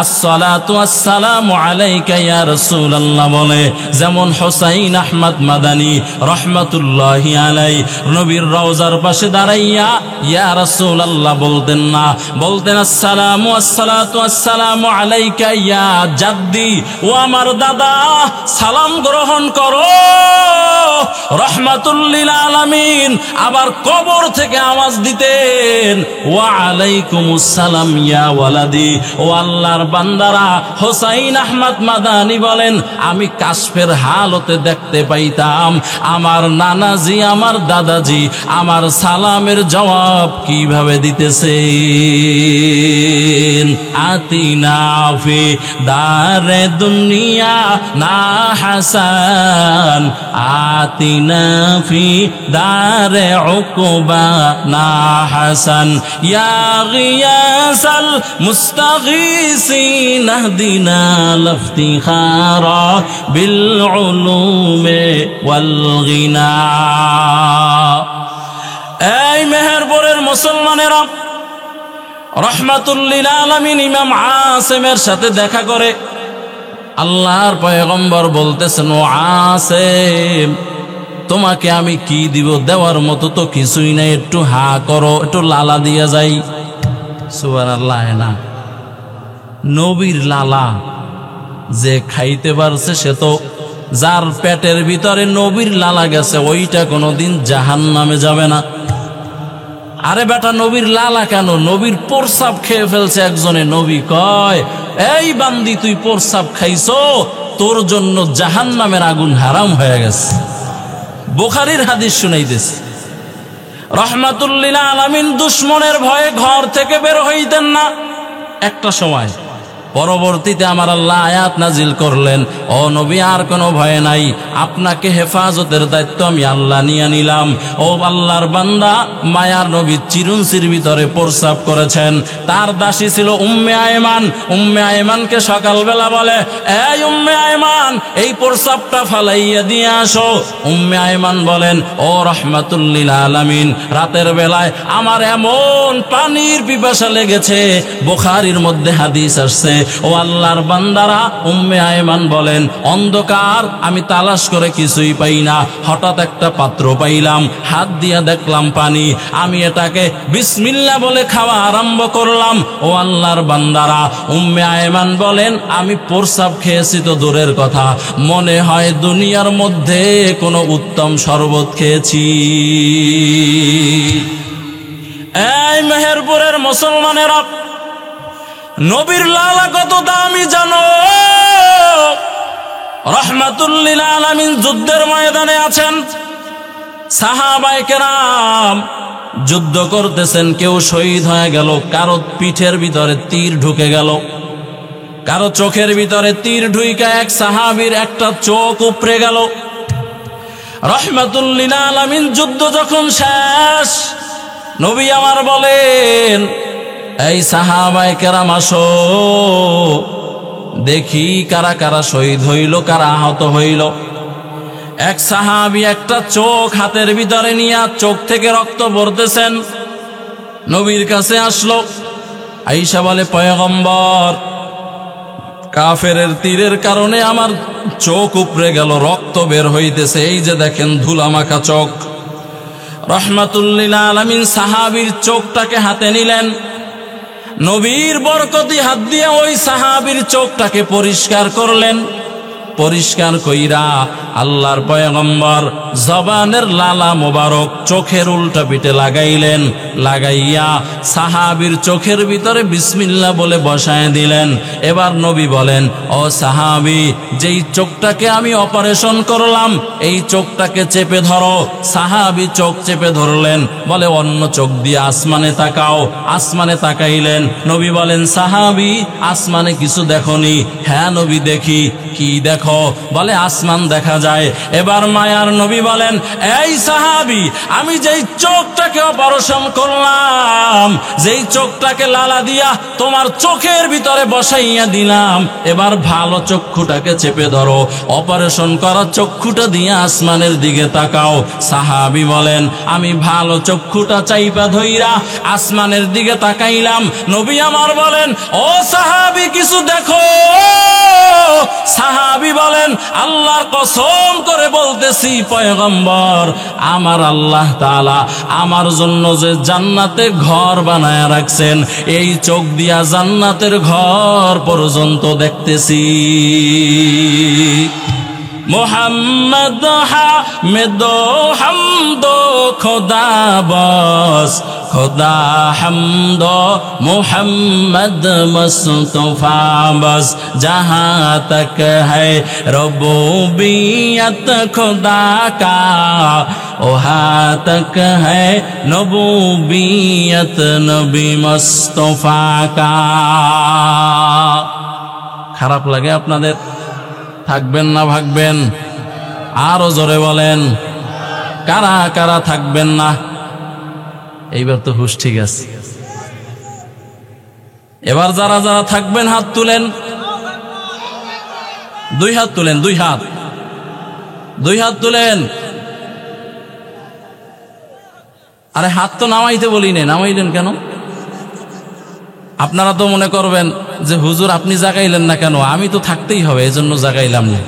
আসসালাতু ওয়াসসালামু আলাইকা ইয়া রাসূলুল্লাহ বলে, যেমন হোসাইন আহমদ মাদানী রহমাতুল্লাহি আলাইহি নবীর রওজার পাশে দাঁড়াইয়া ইয়া রাসূলুল্লাহ বলতেন না, বলতেন আসসালামু ওয়াসসালাতু ওয়াসসালামু আলাইকা ইয়া জাদ্দি, ও আমার দাদা, সালাম গ্রহণ করো রহমাতুল লিল আলামিন। আবার কবর থেকে আওয়াজ দিতেন, ওয়া আলাইকুমুস সালাম ইয়া ওয়ালাদি। ও আল্লাহর বান্দারা, হোসাইন আহমদ মাদানী বলেন, আমি কাশফের হালতে দেখতে পাইতাম আমার নানাজি, আমার দাদাজি আমার সালামের জবাব কিভাবে দিতেছে। আতিনা ফি দারে দুনিয়া না হাসান, আতিনা ফি দারে উকবা না হাসান, ইয়া গিয়াসাল মুস্তাগীসিন ইহদিনা লিফতিখারা বিল উলুমি ওয়াল গিনা। এই মেহেরপুরের মুসলমানেরা, রহমাতুল লিল আলামিন ইমাম আসিমের সাথে দেখা করে আল্লাহর পয়গম্বর বলতেছেন, ও আসিম, তোমাকে আমি কি দিব? দেওয়ার মতো তো কিছুই নাই, একটু হা করো, একটু লালা দিয়া যাই। সুবহানাল্লাহ। না, নবীর লালা যে খাইতে পারছে, সে তো, যার পেটের ভিতরে নবীর লালা গেছে, ওইটা কোনোদিন জাহান্নামে যাবে না। আরে বেটা, নবীর লালা কেন? নবীর প্রস্রাব খেয়ে ফেলছে একজনে। নবী কয়, এই বান্দি, তুই প্রস্রাব খাইছো, তোর জন্য জাহান্নামের আগুন হারাম হয়ে গেছে। বুখারীর হাদিস শুনাইতেছে। রহমাতুল লিল আলামিন দুশমনের ভয়ে ঘর থেকে বের হইতেন না একটা সময়। পরবর্তীতে আমার আল্লাহ আয়াত নাজিল করলেন, ও নবী, আর কোনো ভয় নাই, আপনাকে হেফাজতের দায়িত্ব আমি আল্লাহ নিয়ে নিলাম। ও আল্লাহর বান্দা, মায়ার নবী চিরুনসির ভিতরে প্রস্রাব করেছেন। তার দাসী ছিল উম্মে আয়মান। উম্মে আয়মানকে সকালবেলা বলে, এই উম্মে আয়মান, এই প্রস্রাবটা ফালাইয়া দিয়ে আসো। উম্মে আয়মান বলেন, ও রহমাতুল লিল আলামিন, রাতের বেলায় আমার এমন পানির পিপাসা লেগেছে, বুখারীর মধ্যে হাদিস আসছে, ও আল্লাহর বান্দারা, উম্মে আয়মান বলেন অন্ধকার, আমি তালাশ করে কিছুই পাই না, হঠাৎ একটা পাত্র পাইলাম, হাত দিয়া দেখলাম পানি, আমি এটাকে বিসমিল্লাহ বলে খাওয়া আরম্ভ করলাম। ও আল্লাহর বান্দারা, উম্মে আয়মান বলেন আমি প্রস্রাব খেয়েছি তো দূরের কথা, মনে হয় দুনিয়ার মধ্যে কোনো উত্তম শরবত খেয়েছি। এই মেহেরপুরের মুসলমানেরা, নবীর লালা কত দামি জানো? রহমাতুল লিল আলামিন যুদ্ধের ময়দানে আছেন, সাহাবায়ে কেরাম যুদ্ধ করতেছেন, কেউ শহীদ হয়ে গেল, কারো পিঠের ভিতরে তীর ঢুকে গেল, কারো চোখের ভিতরে তীর ঢুইকা এক সাহাবীর একটা চোখ উপড়ে গেল। রহমাতুল লিল আলামিন যুদ্ধ যখন শেষ, নবী আমার বলেন এই সাহাবায়ে কেরাম আসো, দেখি কারা কারা শহীদ হইল, কারা আহত হইল। এক সাহাবী একটা চোখ হাতের ভিতরে নিয়ে চোখ থেকে রক্ত পড়তেছেন, নবীর কাছে আসলো, আয়েশা বলে পয়গম্বর, কাফেরের তীরের কারণে আমার চোখ উপড়ে গেল, রক্ত বের হইতেছে, এই যে দেখেন ধুলামাখা চোখ। রহমাতুল লিল আলামিন সাহাবীর চোখটাকে হাতে নিলেন, নবীর বরকতি হাত দিয়ে ওই সাহাবীর চোখটাকে পরিষ্কার করলেন। পরিষ্কার কইরা আল্লাহর পয়গম্বর জবানের লালা মোবারক চোখের উল্টা পিঠে লাগাইলেন, লাগাইয়া সাহাবীর চোখের ভিতরে বিসমিল্লাহ বলে বসায় দিলেন। এবার নবী বলেন, ও সাহাবী, যেই চোখটাকে আমি অপারেশন করলাম এই চোখটাকে চেপে ধরো। সাহাবী চোখ চেপে ধরলেন, বলে অন্য চোখ দিয়ে আসমানে তাকাও। আসমানে তাকাইলেন, নবী বলেন, সাহাবী আসমানে কিছু দেখনি? হ্যাঁ নবী দেখি। কি দেখো? বলে আসমান দেখা যায়। এবার মায়ার নবী বলেন, এই সাহাবী, আমি যেই চোখটাকে অপারেশন করলাম, যেই চোখটাকে লালা দিয়া তোমার চোখের ভিতরে বসাইয়া দিলাম, এবার ভালো চক্ষুটাকে চেপে ধরো, অপারেশন করা চক্ষুটা দিয়ে আসমানের দিকে তাকাও। সাহাবী বলেন, আমি ভালো চক্ষুটা চাইপা ধইরা আসমানের দিকে তাকাইলাম। নবী আমার বলেন, ও সাহাবী কিছু দেখো? সাহাবী বলেন, আল্লাহর কসম করে বলতেছি পয়গম্বর, আমার আল্লাহ তাআলা আমার জন্য যে জান্নাতে ঘর বানায় রাখছেন, এই চোখ দিয়া জান্নাতের ঘর পর্যন্ত দেখতেছি। মোহাম্মদ হামেদ হামদ খোদা বস, খোদা হামদ মোহাম্মদ মুস্তফা বস, जहाँ तक है रबूबियत खुदा का, वहाँ तक है नबूबियत नबी मुस्तफा का। খারাপ লাগে আপনাদের? থাকবেন না ভাগবেন? আরো জোরে বলেন, কারা কারা থাকবেন না? এইবার তো হুশ ঠিক আছে। এবার যারা যারা থাকবেন হাত তুলেন, দুই হাত তুলেন, দুই হাত, দুই হাত তুলেন। আরে হাত তো নামাইতে বলি নে, নামাইলেন কেন? আপনারা তো মনে করবেন যে হুজুর আপনি জাগাইলেন না কেন, আমি তো থাকতেই হবে এজন্য জাগাইলাম না।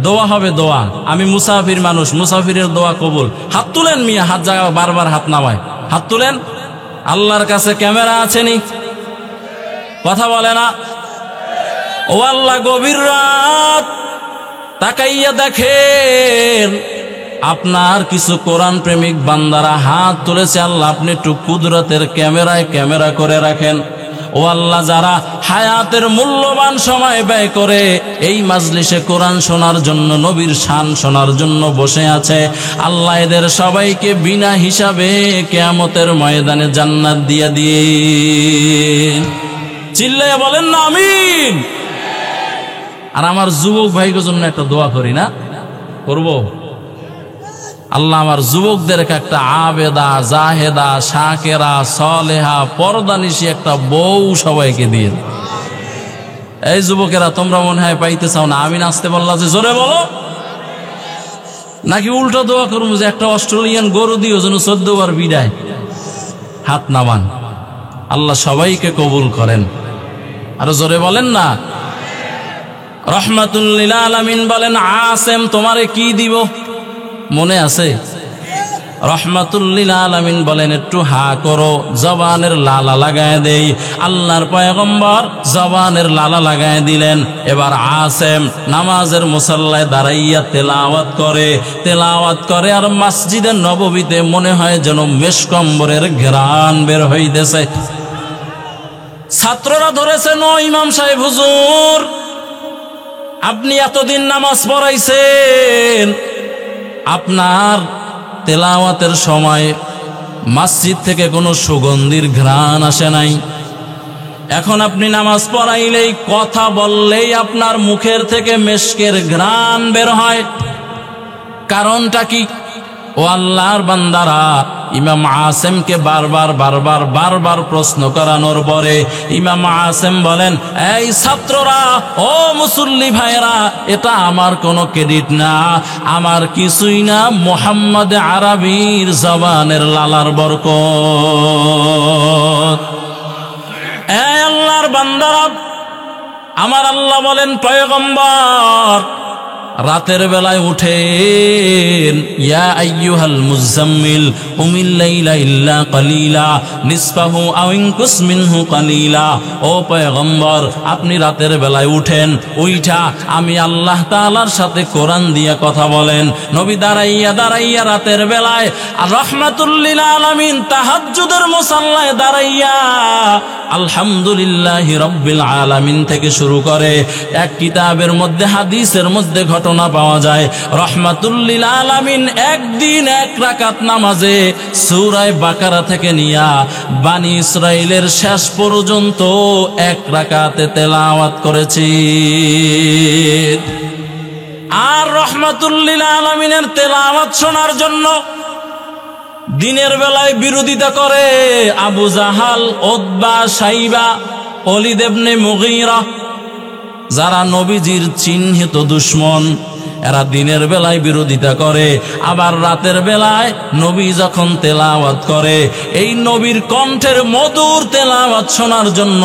দোয়া হবে, দোয়া। আমি মুসাফির মানুষ, মুসাফিরের দোয়া কবুল। হাত তুলেন মিয়া, হাত জাগা, বারবার হাত নামায়, হাত তুলেন। আল্লাহর কাছে ক্যামেরা আছেনি? কথা বলে না? ও আল্লাহ, গভীর রাত, তাকাইয়া দেখেন আপনার কিছু কোরআন প্রেমিক বান্দারা হাত তুলেছে। আল্লাহ আপনি একটু কুদরতের ক্যামেরায় ক্যামেরা করে রাখেন। ও আল্লাহ, যারা হায়াতের মূল্যবান সময় ব্যয় করে এই মাজলিসে কোরআন শোনার জন্য, নবীর শান শোনার জন্য বসে আছে, আল্লাহ এদের সবাইকে বিনা হিসাবে কিয়ামতের ময়দানে জান্নাত দিয়ে দিন। চিল্লাইয়া বলেন না আমিন। আর আমার যুবক ভাইদের জন্য একটা দোয়া করি না? করব? আল্লাহ আমার যুবকদেরকে একটা আবেদা, জাহেদা, শাকেরা, সলেহা, পর্দানিশী একটা বউ সবাইকে দিয়ে। এই যুবকেরা, তোমরা মনে হয় পাইতে চাও না? আমিন আসতে বললা যে জোরে বলো, নাকি উল্টো দোয়া করবো যে একটা অস্ট্রেলিয়ান গরু দিও যেন 14 বার বিদায়? হাত নামান। আল্লাহ সবাইকে কবুল করেন। আরো জোরে বলেন না। রহমাতুল লিল আলামিন বলেন, আসেম তোমারে কি দিব? মনে আছে? রহমাতুল লিল আলামিন বলেন, একটু হা করো, জবানের লালা লাগায় দেই। আল্লাহর পয়গম্বর জবানের লালা লাগায় দিলেন। এবার আসেম নামাজের মুসাল্লায় দাঁড়াইয়া তেলাওয়াত করে আর মসজিদে নববীতে মনে হয় যেন মেশকম্বরের ঘ্রাণ বের হইতেছে। ছাত্ররা ধরেছেন, ও ইমাম সাহেব হুজুর, আপনি এতদিন নামাজ পড়াইছেন, আপনার তেলাওয়াতের সময় মসজিদ থেকে কোনো সুগন্ধির ঘ্রাণ আসে নাই। এখন আপনি নামাজ পড়াইলেই, কথা বললেই আপনার মুখের থেকে মেশকের ঘ্রাণ বের হয়, কারণটা কি? ও আল্লাহর বান্দারা, ইমাম আসেমকে বারবার প্রশ্ন করানোর পরে ইমাম আসেম বলেন, এই ছাত্ররা, ও মুসল্লি ভাইরা, এটা আমার কোনো ক্রেডিট না, আমার কিছুই না, মুহাম্মদ আরবির জবানের লালার বরকত। এই আল্লাহর বান্দারা, আমার আল্লাহ বলেন, পয়গম্বর রাতের বেলায় উঠেন, ইয়া আইয়ুহাল মুজাম্মিল কুমিল লাইলা ইল্লা কালিলা নিসফাহু আও ইনকুস মিনহু কালিলা। ও পয়গম্বর, আপনি রাতের বেলায় উঠেন, ওইটা আমি আল্লাহ তাআলার সাথে কোরআন দিয়ে কথা বলেন। নবী দাঁড়াইয়া রাতের বেলায় আর রহমাতুল লিল আলামিন তাহাজ্জুদের মুসাল্লায় দাঁড়াইয়া আলহামদুলিল্লাহি রাব্বিল আলামিন থেকে শুরু করে। এক কিতাবের মধ্যে, হাদিসের মধ্যে ঘটনা পাওয়া যায়, রহমাতুল লিল আলামিন একদিন এক রাকাত নামাজে সূরা বাকারা থেকে নিয়া বানি ইসরাইলের শেষ পর্যন্ত এক রাকাতে তেলাওয়াত করেছি। আর রহমাতুল লিল আলামিনের তেলাওয়াত শোনার জন্য দিনের বেলায় বিরোধিতা করে আবু জাহাল, উতবা, শাইবা, ওলীদ ইবনে মুগীরা, যারা নবীজির চিহ্নিত দুশমন, এরা দিনের বেলায় বিরোধিতা করে। আবার রাতের বেলায় নবী যখন তেলাওয়াত করে, এই নবীর কণ্ঠের মধুর তেলাওয়াত শোনার জন্য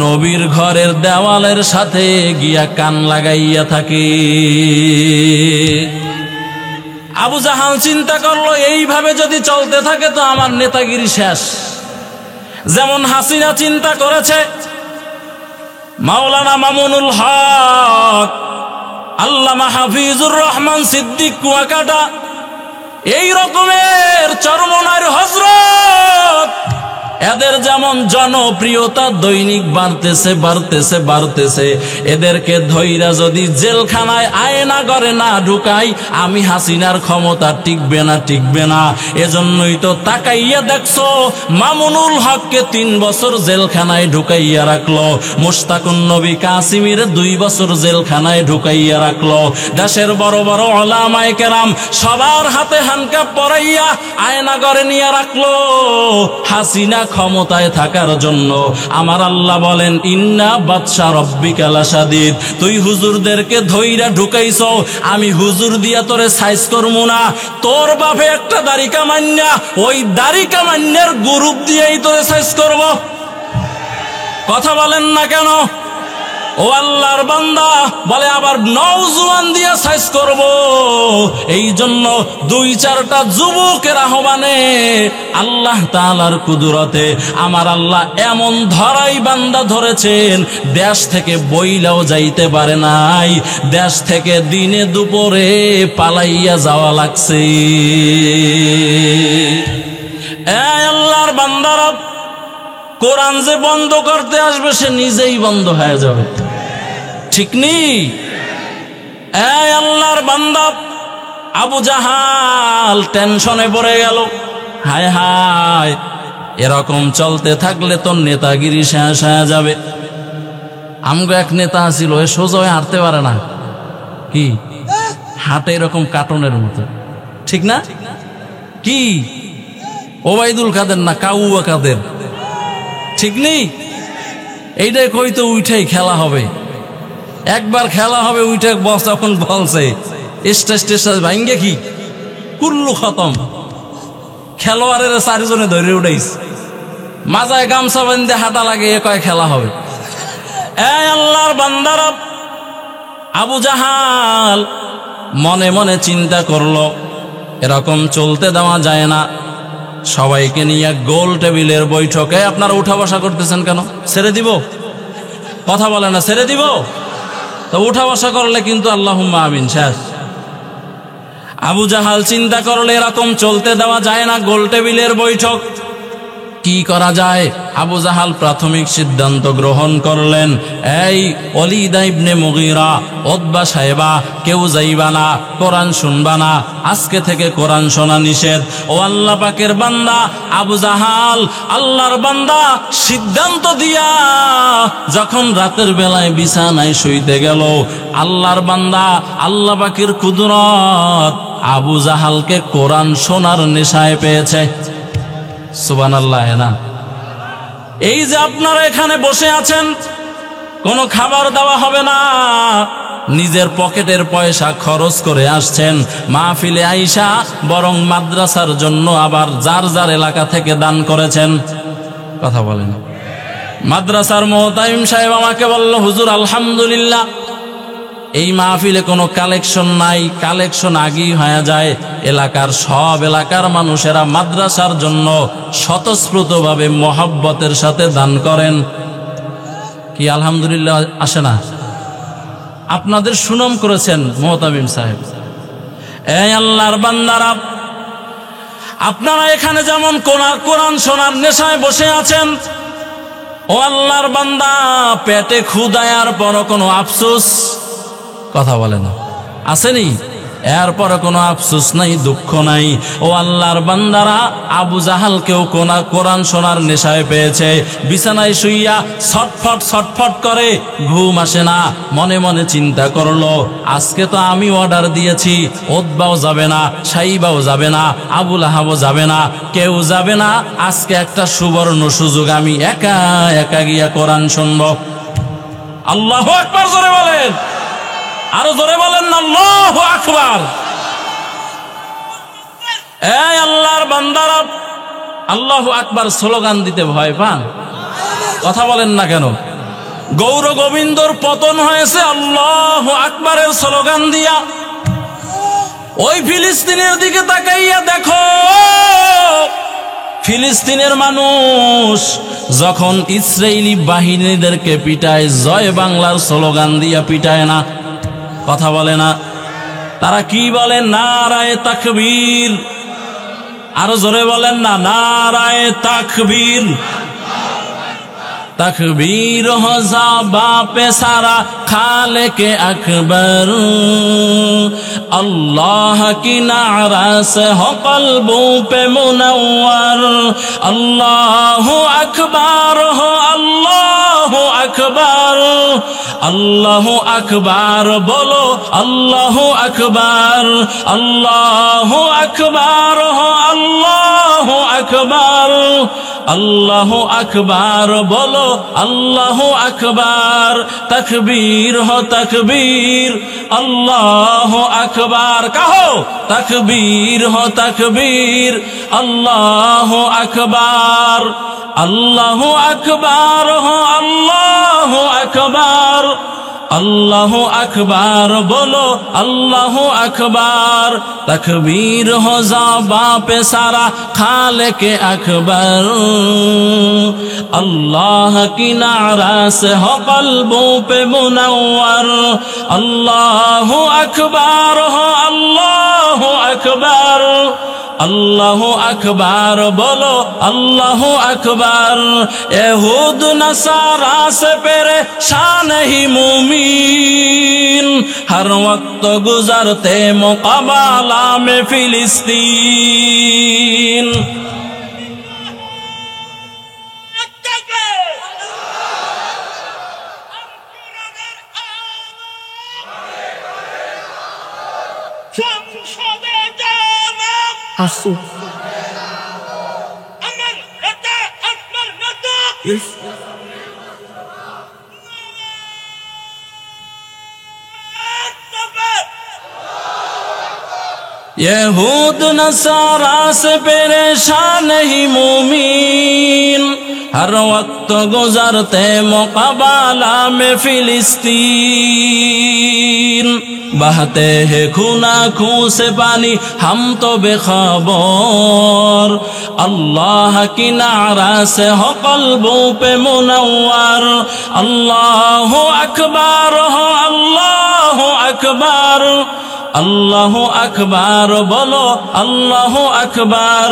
নবীর ঘরের দেওয়ালের সাথে গিয়া কান লাগাইয়া থাকে। আবু জাহাল চিন্তা করলো, এইভাবে যদি চলতে থাকে তো আমার নেতাগিরি শেষ। যেমন হাসিনা চিন্তা করেছে, মাওলানা মামুনুল হক, আল্লামা হাফিজুর রহমান সিদ্দিক কুয়াকাটা, এই রকমের চরমনার হযরত, এদের যেমন জনপ্রিয়তা দৈনিক বাড়তেছে, এদেরকে ধইরা যদি জেলখানায় আয়না করে না ঢুকাই, আমি হাসিনার ক্ষমতা টিকবে না। এজন্যই তো তাকাইয়া দেখছো, মামুনুল হককে 3 বছর জেলখানায় ঢুকাইয়া রাখলো, মুশতাকুন নবী কাসিমির 2 বছর জেলখানায় ঢুকাইয়া রাখলো, দেশের বড় বড় উলামায়ে কেরাম সবার হাতে হ্যান্ডকাপ পরাইয়া আয়না করে নিয়ে রাখলো হাসিনা ক্ষমতায় থাকার জন্য। আমার আল্লাহ বলেন, ইন্না বাদশা রব্বিকা লাশাদীদ, তুই হুজুরদেরকে ধইরা ঢুকাইছো, আমি হুজুর দিয়া তোরে সাইজ করবো না, তোর বাপে একটা দাড়ি কামান্না, ওই দাড়ি কামান্নার গ্রুপ দিয়েই তোরে সাইজ করব। কথা বলেন না কেন? ও আল্লাহর বান্দা বলে, আবার নওজোয়ান দিয়ে সাইজ করব। এই জন্য 2-4টা যুবকের আহ্বানে আল্লাহ তাআলার কুদরতে আমার আল্লাহ এমন ধরাই বান্দা ধরেছেন, দেশ থেকে বইলাও যাইতে পারে নাই, দেশ থেকে দিনে দুপুরে পালাইয়া যাওয়া লাগছে। আল্লাহর বান্দারা, কোরআন যে বন্ধ করতে আসবে সে নিজেই বন্ধ হয়ে যাবে, ঠিক নেই? এই আল্লাহর বান্দা আবু জাহাল টেনশনে পড়ে গেল, হায় হায়, এরকম চলতে থাকলে তো নেতাগিরি শেষ হয়ে যাবে। আমগো এক নেতা ছিল, এ সোজা হয়ে হাঁটতে পারে না, কি হাঁটে এরকম কার্টুনের মতো, ঠিক না? কি ওবাইদুল কাদের না কাউয়া কাদের, ঠিক নেই? এইটাই কইতো উইঠাই খেলা হবে, একবার খেলা হবে, উইঠে বস তখন বলছে স্টেজ ভাঙ্গে কি কুল্লু খতম, খেলোয়াড়ের 4 জনে ধরে উঠাইছে, মাজায় গামছা বান্ধে হাঁটা লাগে, এ কয় খেলা হবে। এই আল্লাহর বান্দারা, আবু জাহাল মনে মনে চিন্তা করলো এরকম চলতে দেওয়া যায় না। সবাইকে নিয়ে গোল টেবিলের বৈঠকে আপনারা উঠা বসা করতেছেন কেন? ছেড়ে দিব? কথা বলে না, ছেড়ে দিব? তো উঠা বসা করলে কিন্তু আল্লাহুম্মা আমিন, শেষ। আবু জাহাল চিন্তা করলে এরকম চলতে দেওয়া যায় না, গোল টেবিলের বৈঠক। কি করা যায়? আবু জাহাল প্রাথমিক সিদ্ধান্ত গ্রহণ করলেন, এই ওলীদ ইবনে মুগীরা, উতবা সাহেবা, কেউ যাইবা না, কোরআন শুনবা না, আজকে থেকে কোরআন শোনা নিষেধ। ও আল্লাহ পাকের বান্দা আবু জাহাল, আল্লাহর বান্দা সিদ্ধান্ত দিয়া যখন রাতের বেলায় বিছানায় শুইতে গেল, আল্লাহর বান্দা আল্লাহ পাকের কুদরত আবু জাহালকে কোরআন শোনার নেশায় পেয়েছে। সুবহানাল্লাহ। না, এই যে আপনারা এখানে বসে আছেন, কোনো খাবার দেওয়া হবে না, নিজের পকেটের পয়সা খরচ করে আসছেন মাহফিলে আইসা, বরং মাদ্রাসার জন্য আবার যার যার এলাকা থেকে দান করেছেন। কথা বলেন। মাদ্রাসার মুহতামিম সাহেব আমাকে বলল, হুজুর আলহামদুলিল্লাহ, এই মাহফিলে কোনো কালেকশন নাই, কালেকশন আগেই হয়ে যায়। এলাকার সব এলাকার মানুষেরা মাদ্রাসার জন্য স্বতঃস্ফূর্তভাবে মহব্বতের সাথে দান করেন। কি আলহামদুলিল্লাহ আসে না? আপনাদের সুনাম করেছেন মুহতামিম সাহেব। এই আল্লাহর বান্দারা, আপনারা এখানে যেমন কোরআন শোনার নেশায় বসে আছেন, ও আল্লাহর বান্দা পেটে ক্ষুধায়ার পর কোনো আফসোস, কথা বলে না, আসেনি? এরপরে কোনো আফসোস নাই, দুঃখ নাই। ও আল্লাহর বান্দারা, আবু জাহালকেও কোরআন শোনার নেশায় পেয়েছে। বিছানায় শুইয়া ছটফট ছটফট করে, ঘুম আসে না। মনে মনে চিন্তা করলো, আজকে তো আমি অর্ডার দিয়েছি, উতবাও যাবে না, সাইবাও যাবে না, আবু লাহাবও যাবে না, কেউ যাবে না। আজকে একটা সুবর্ণ সুযোগ, আমি একা একা গিয়া কোরআন শুনবো। আল্লাহু আকবার জোরে বলেন, আরো জোরে বলেন না, আল্লাহু আকবার। এই আল্লাহর বান্দারা, আল্লাহু আকবার স্লোগান দিতে ভয় পান? কথা বলেন না কেন? গৌর গোবিন্দর পতন হয়েছে আল্লাহু আকবারের স্লোগান দিয়া। ওই ফিলিস্তিনের দিকে তাকাইয়া দেখো, ফিলিস্তিনের মানুষ যখন ইসরায়েলি বাহিনীদেরকে পিটায়, জয় বাংলার স্লোগান দিয়া পিটায় না। কথা বলে না। তারা কি বলে? নারায়ে তাকবীর। আরো জোরে বলেন না, নারায়ে তাকবীর। तकबीर हो ज़ाबा पे सारा खालिक़े अकबर, अल्लाह की नारा से हो क़ल्बों पे मुनव्वर। अल्लाहु अकबर हो, अल्लाहु अकबर, अल्लाहु अकबर बोलो, अल्लाहु अकबर, अल्लाहु अकबर हो, अल्लाहु अकबर, अल्लाहु अकबर बोलो, अल्लाहु अकबर। तकबीर हो तकबीर, अल्लाहु अकबर कहो, तकबीर हो तकबीर, अल्लाहु अकबर, अल्लाहु अकबर हो, अल्लाहु अकबर, अल्लाहु अकबर बोलो, अल्लाहु अकबर। तकबीर हो ज़ाबा पे सारा खालिक़े अकबर, अल्लाह की नारा से हो क़ल्बों पे मुनव्वर। अल्लाहु अकबर हो, अल्लाहु अकबर, अल्लाहु अकबर बोलो, अल्लाहु अकबर। यहूद नसारा से परेशान ही मुमीन, हर वक्त गुजरते मुक़ाबला में फिलिस्तीन। Asu. Yes. यहूद नसारा से परेशान ही मुमीन, हर वक्त गुजरते मुक़ाबला में फिलिस्तीन, बहते हैं खूना खूं से पानी हम तो बेखबर, अल्लाह की नारा से हो क़ल्बों पे मुनव्वर, अल्लाहु अकबर हो अल्लाहु अकबर, अल्लाहु अकबर बोलो अल्लाहु अकबर,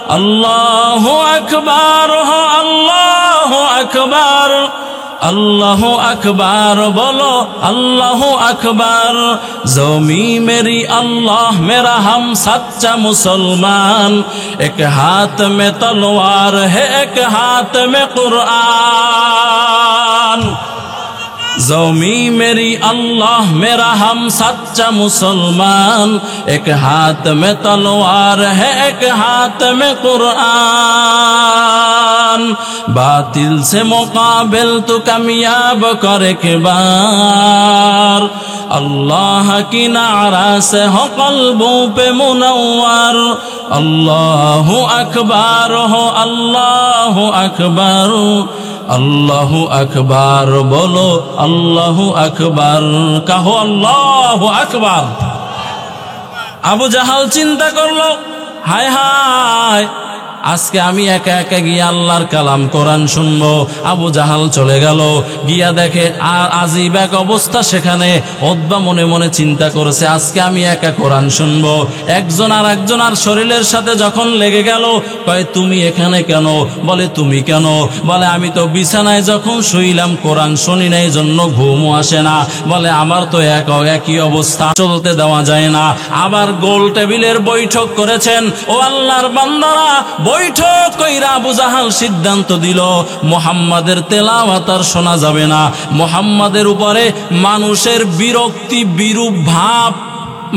अल्लाहु अकबर हो अल्लाहु अकबर, अल्लाहु अकबर बोलो अल्लाहु अकबर। ज़मी मेरी अल्लाह मेरा हम सच्चा मुसलमान, एक हाथ में तलवार है एक हाथ में कुरान। ज़मी मेरी अल्लाह मेरा हम सच्चा मुसलमान, एक हाथ में तलवार है एक हाथ में कुरान। बातिल से मुकाबिल तो कामयाब कर के बार, अल्लाह की नारा से हो क़ल्बों पे मुनव्वर, अल्लाहु अकबर हो अल्लाहु अकबर, अल्लाहु अकबर बोलो अल्लाहु अकबर, कहो अल्लाहु अकबर। আবু জাহাল চিন্তা করলো, হায় হায় আজকে আমি একা একা গিয়ে আল্লাহর কালাম কোরআন শুনবো। আবু জাহাল চলে গেল, গিয়া দেখে আজীব এক অবস্থা সেখানে। উতবা মনে মনে চিন্তা করেছে আজকে আমি একা কোরআন শুনবো। একজন আর একজন আর শরীরের সাথে যখন লেগে গেল, কয় তুমি এখানে কেন? বলে তুমি কেন? বলে আমি তো বিছানায় যখন শুইলাম কোরআন শুনি নাই জন্য ঘুমও আসে না। বলে আমার তো একই অবস্থা, চলতে দেওয়া যায় না। আবার গোল টেবিলের বৈঠক করেছেন। ও আল্লাহর বান্দারা, বৈঠক কইরা আবু জাহাল সিদ্ধান্ত দিল মুহাম্মাদের তেলাওয়াত আর শোনা যাবে না। মুহাম্মাদের উপরে মানুষের বিরক্তি বিরূপ ভাব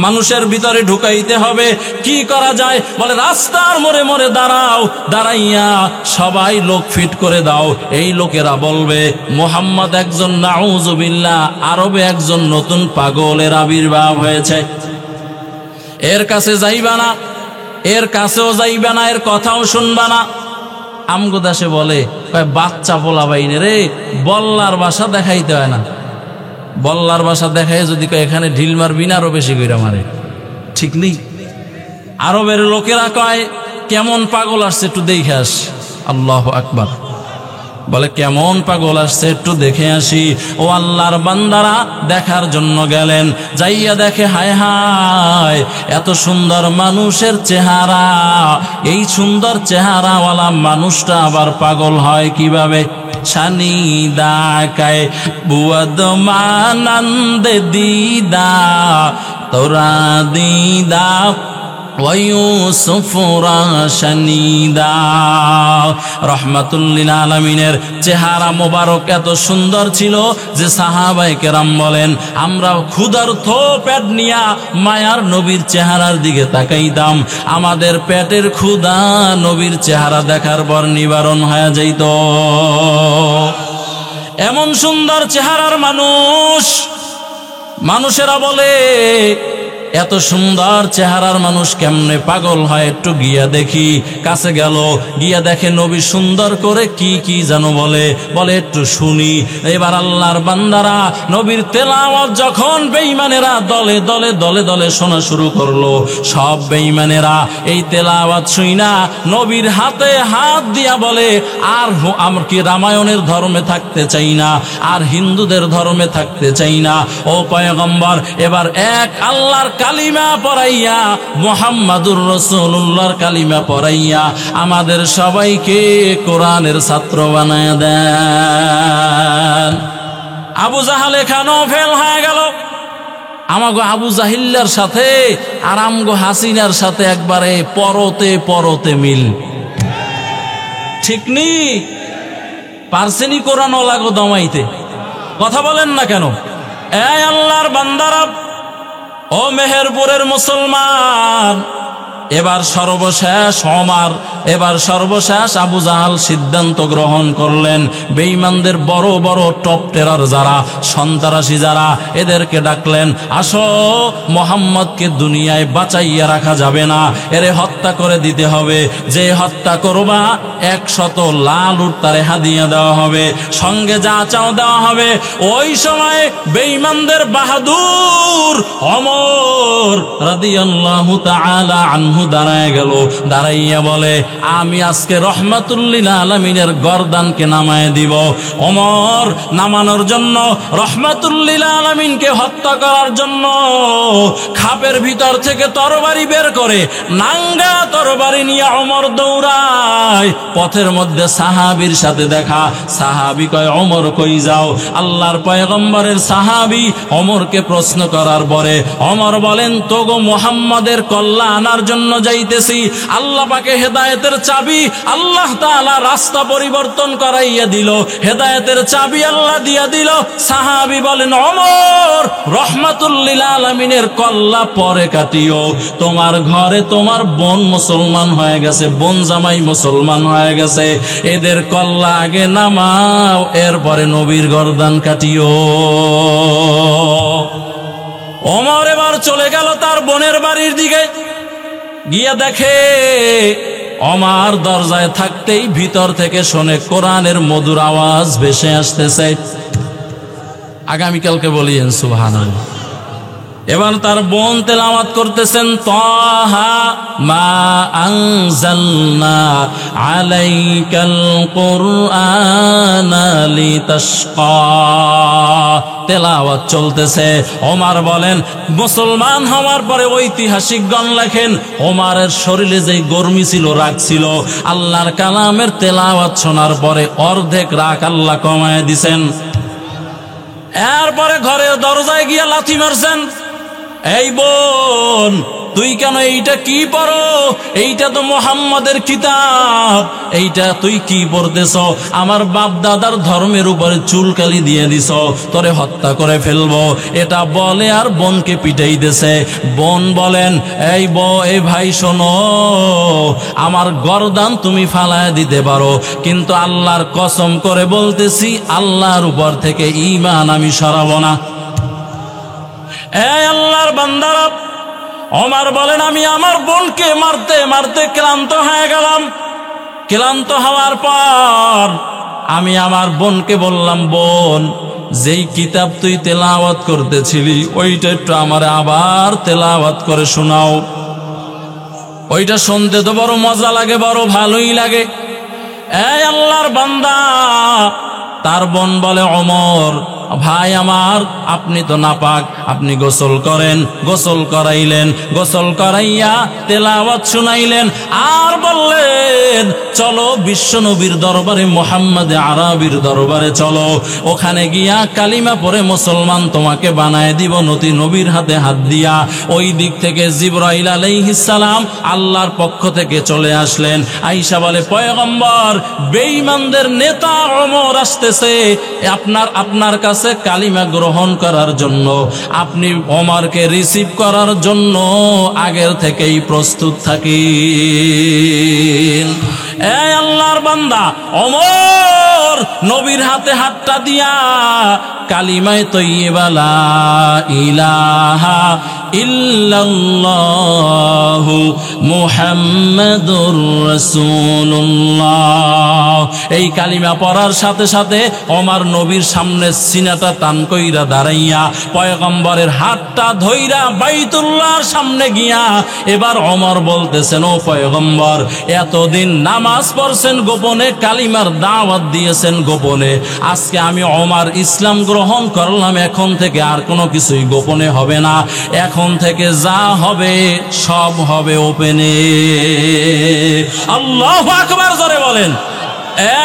মানুষের ভিতরে ঢুকাইতে হবে। কি করা যায়? বলে রাস্তার মোড়ে মোড়ে দাঁড়াও, দাঁড়াইয়া সবাই লোক ফিট করে দাও। এই লোকেরা বলবে মুহাম্মদ একজন নাউজুবিল্লাহ আরবে একজন নতুন পাগলের আবির্ভাব হয়েছে, এর কাছে যাইবা না, এর কাছেও যাইবা না, এর কথাও শুনবা না। আমগো দেশে বলে বাচ্চা পোলা বাইনে রে, বল্লার ভাষা দেখাইতে হয় না। বল্লার ভাষা দেখায় যদি এখানে ঢিল মারবি না আরো বেশি কইরা মারে, ঠিক নেই? আরবের লোকেরা কয় কেমন পাগল আসছে একটু দেখে আস। আল্লাহু আকবার। বলে কেমন পাগল আসছে একটু দেখে আসি। ও আল্লাহর বান্দারা দেখার জন্য গেলেন, যাইয়া দেখে হায় হায় এত সুন্দর মানুষের চেহারা, এই সুন্দর চেহারাওয়ালা মানুষটা আবার পাগল হয় কিভাবে? শানিদা কায় বুয়াদ মানন্দ দিদা তোরা দিদা রহমাতুল্লিল আলামিনের চেহারা মোবারক এত সুন্দর ছিল যে সাহাবায়ে কেরাম বলেন আমরা ক্ষুধার্ত পেট নিয়া মায়ার নবীর চেহারার দিকে তাকাইতাম, আমাদের পেটের ক্ষুধা নবীর চেহারা দেখার পর নিবারণ হয়ে যাইত। এমন সুন্দর চেহারার মানুষ। মানুষেরা বলে এত সুন্দর চেহারার মানুষ কেমনে পাগল হয়, একটু গিয়া দেখি। কাছে গেল, গিয়া দেখে নবী সুন্দর করে কি কি যেন বলে, বলে একটু শুনি। এবার আল্লাহর বান্দারা নবীর তেলাওয়াত যখন বেঈমানেরা দলে দলে দলে দলে শোনা শুরু করলো, সব বেঈমানেরা এই তেলাওয়াত শুইনা নবীর হাতে হাত দিয়া বলে আর আমরা কি রামায়ণের ধর্মে থাকতে চাই না, আর হিন্দুদের ধর্মে থাকতে চাই না। ও পয়গম্বর, এবার এক আল্লাহর কালিমা পড়াইয়া মুহাম্মাদুর রাসূলুল্লাহর কালিমা পড়াইয়া আমাদের সবাইকে কোরআনের ছাত্র বানায় দেন। আবু জাহাল এখানেও ফেল হয়ে গেল। আমাগো আবু জাহিল্লার সাথে আর আমগো হাসিনার সাথে একবারে পরতে পরতে মিল, ঠিক নি? পারছেনি কোরআন ওলাগো দমাইতে, কথা বলেন না কেন? এই আল্লাহর বান্দারা, ও মেহেরপুরের মুসলমান, এবার সর্বশেষ ওমর, এবার সর্বশেষ আবু জাহাল সিদ্ধান্ত গ্রহণ করলেন, বেঈমানদের বড় বড় টপ টেরার যারা, সন্ত্রাসী যারা, এদেরকে ডাকলেন, আসো মোহাম্মদকে দুনিয়ায় বাঁচাইয়া রাখা যাবে না, এরে হত্যা করে দিতে হবে। যে হত্যা করবা 100 লাল উট তারে হাদিয়া দেওয়া হবে, সঙ্গে যা চাও দেওয়া হবে। ওই সময় বেঈমানদের বাহাদুর ওমর রাদিয়াল্লাহু তাআলা আনহু দাঁড়ায় গেল, দাঁড়াইয়া বলে, আমি আজকে রহমাতুল লিল আলামিনের গর্দানকে নামায় দিব। ওমর নামানোর জন্য, রহমাতুল লিল আলামিনকে হত্যা করার জন্য খাপের ভিতর থেকে তরবারি বের করে, নাঙ্গা তরবারি নিয়ে ওমর দৌড়ায়। পথের মধ্যে সাহাবীর সাথে দেখা, সাহাবী কয়, ওমর কই যাও? আল্লাহর পয়গম্বরের সাহাবী ওমরকে প্রশ্ন করার পরে ওমর বলেন, তোগো মুহাম্মাদের কল্লা আনার জন্য যাইতেছি। আল্লাহ পাকে হেদায়েতের চাবি আল্লাহ তাআলা রাস্তা পরিবর্তন করাইয়া দিল, হেদায়েতের চাবি আল্লাহ দিয়া দিল। সাহাবী বলেন, ওমর রহমাতুল লিল আলামিনের কল্লা পরে কাটিও, তোমার ঘরে তোমার বোন মুসলমান হয়ে গেছে, বোন জামাই মুসলমান হয়ে গেছে, এদের কল্লা আগে নামাও, এরপরে নবীর গর্দান কাটিও। ওমর এবার চলে গেল তার বোনের বাড়ির দিকে, গিয়ে দেখে ওমর দরজায় থাকতেই ভিতর থেকে শোনে কোরআনের মধুর আওয়াজ ভেসে আসতেছে। আগামীকালকে বলিয়েন সুবহানাল্লাহ। এবার তার বোন তেলাওয়াত করতেছেন, তাহা মা আনজালনা আলাইকাল কুরআনা লিতাশকা, তেলাওয়াত চলতেছে। ওমর বলেন, মুসলমান হওয়ার পরে ঐতিহাসিকগণ লেখেন, ওমরের শরীরে যে গরমি ছিল, রাগ ছিল, আল্লাহর কালামের তেলাওয়াত শোনার পরে অর্ধেক রাগ আল্লাহ কমায় দিছেন। এরপরে ঘরের দরজায় গিয়া লাথি মারছেন, এই বোন তুই কেন এইটা কি পড়ো? এইটা তো মুহাম্মাদের কিতাব, এইটা তুই কি পড়তেছ? আমার বাপ দাদার ধর্মের উপরে চুলকালি দিয়ে দিছ, তোরে হত্যা করে ফেলবো, এটা বলে আর বোনকে পিটাইতেছে। বোন বলেন, এই ভাই শোনো, আমার গর্দান তুমি ফালায় দিতে পারো, কিন্তু আল্লাহর কসম করে বলতেছি, আল্লাহর উপর থেকে ঈমান আমি সরাবো না। এই আল্লাহর বান্দারা, ওমর বলেন, আমি আমার বোনকে মারতে মারতে ক্লান্ত হয়ে গেলাম। ক্লান্ত হওয়ার পর আমি আমার বোনকে বললাম, বোন যেই কিতাব তুই তেলাওয়াত করতেছিলি, ওইটা একটু আমার আবার তেলাওয়াত করে শোনাও। ওইটা শুনতে তো বড় মজা লাগে, বড় ভালোই লাগে। এই আল্লাহর বান্দা, তার বোন বলে, ওমর ভাই আমার, আপনি তো নাপাক, আপনি গোসল করেন। গোসল করাইলেন, গোসল করাইয়া তেলাওয়াত শুনাইলেন, আর বললেন, চলো বিশ্ব নবীর দরবারে, মুহাম্মদ আরবির দরবারে চলো, ওখানে গিয়া কালিমা পড়ে মুসলমান তোমাকে বানায় দিব নবীর হাতে হাত দিয়া। ওই দিক থেকে জিবরাইল আলাইহিস সালাম আল্লাহর পক্ষ থেকে চলে আসলেন। আয়েশা বলে, পয়গম্বর বেঈমানদের নেতা ওমর আসতেছে আপনার কাছে কালিমা গ্রহণ করার জন্য, আপনি ওমরকে রিসিভ করার জন্য আগের থেকেই প্রস্তুত থাকেন। এই আল্লাহর বান্দা, ওমর নবীর হাতে হাতটা দিয়া কালিমায়ে তাইয়্যিবা লা ইলাহা ইল্লাল্লাহু মুহাম্মাদুর রাসূলুল্লাহ, এই কালিমা পড়ার সাথে সাথে ওমর নবীর সামনে সিনাটা টান কইরা দাঁড়াইয়া পয়গম্বরের হাতটা ধইরা বাইতুল্লাহর সামনে গিয়া এবার ওমর বলতেছেন, ও পয়গম্বর, এতদিন নামাজ পড়ছেন গোপনে, কালিমার দাওয়াত দিয়েছেন গোপনে, আজকে আমি ওমর ইসলাম গ্রহণ করলাম, এখন থেকে আর কোনো কিছুই গোপনে হবে না, এখন থেকে যা হবে সব হবে ওপেনে। আল্লাহু আকবার জোরে বলেন।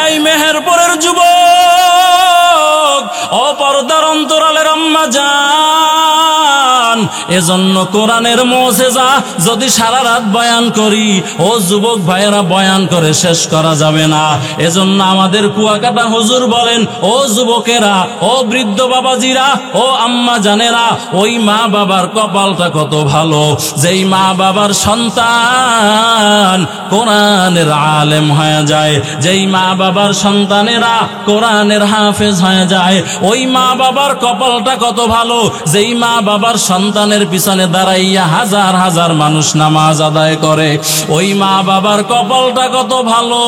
এই মেহেরপুরের যুবক, ও পর্দার অন্তরালের আম্মা জান, এজন্য কোরআনের মুজিজা যদি সারা রাত বয়ান করি, ও যুবক ভাইয়েরা, বয়ান করে শেষ করা যাবে না। এজন্য আমাদের কুয়াকাটা হুজুর বলেন, ও যুবকেরা, ও বৃদ্ধ বাবাজিরা, ও আম্মা জানেরা, ওই মা বাবার কপালটা কত ভালো, যেই মা বাবার সন্তান কোরআনের আলেম হয়ে যায়, যেই মা বাবার সন্তানেরা কোরআনের হাফেজ হয়ে যায়। ওই মা বাবার কপালটা কত ভালো, যেই মা বাবার সন্তানের পিছনে দাঁড়াইয়া হাজার হাজার মানুষ নামাজ আদায় করে। ওই মা বাবার কপালটা কত ভালো,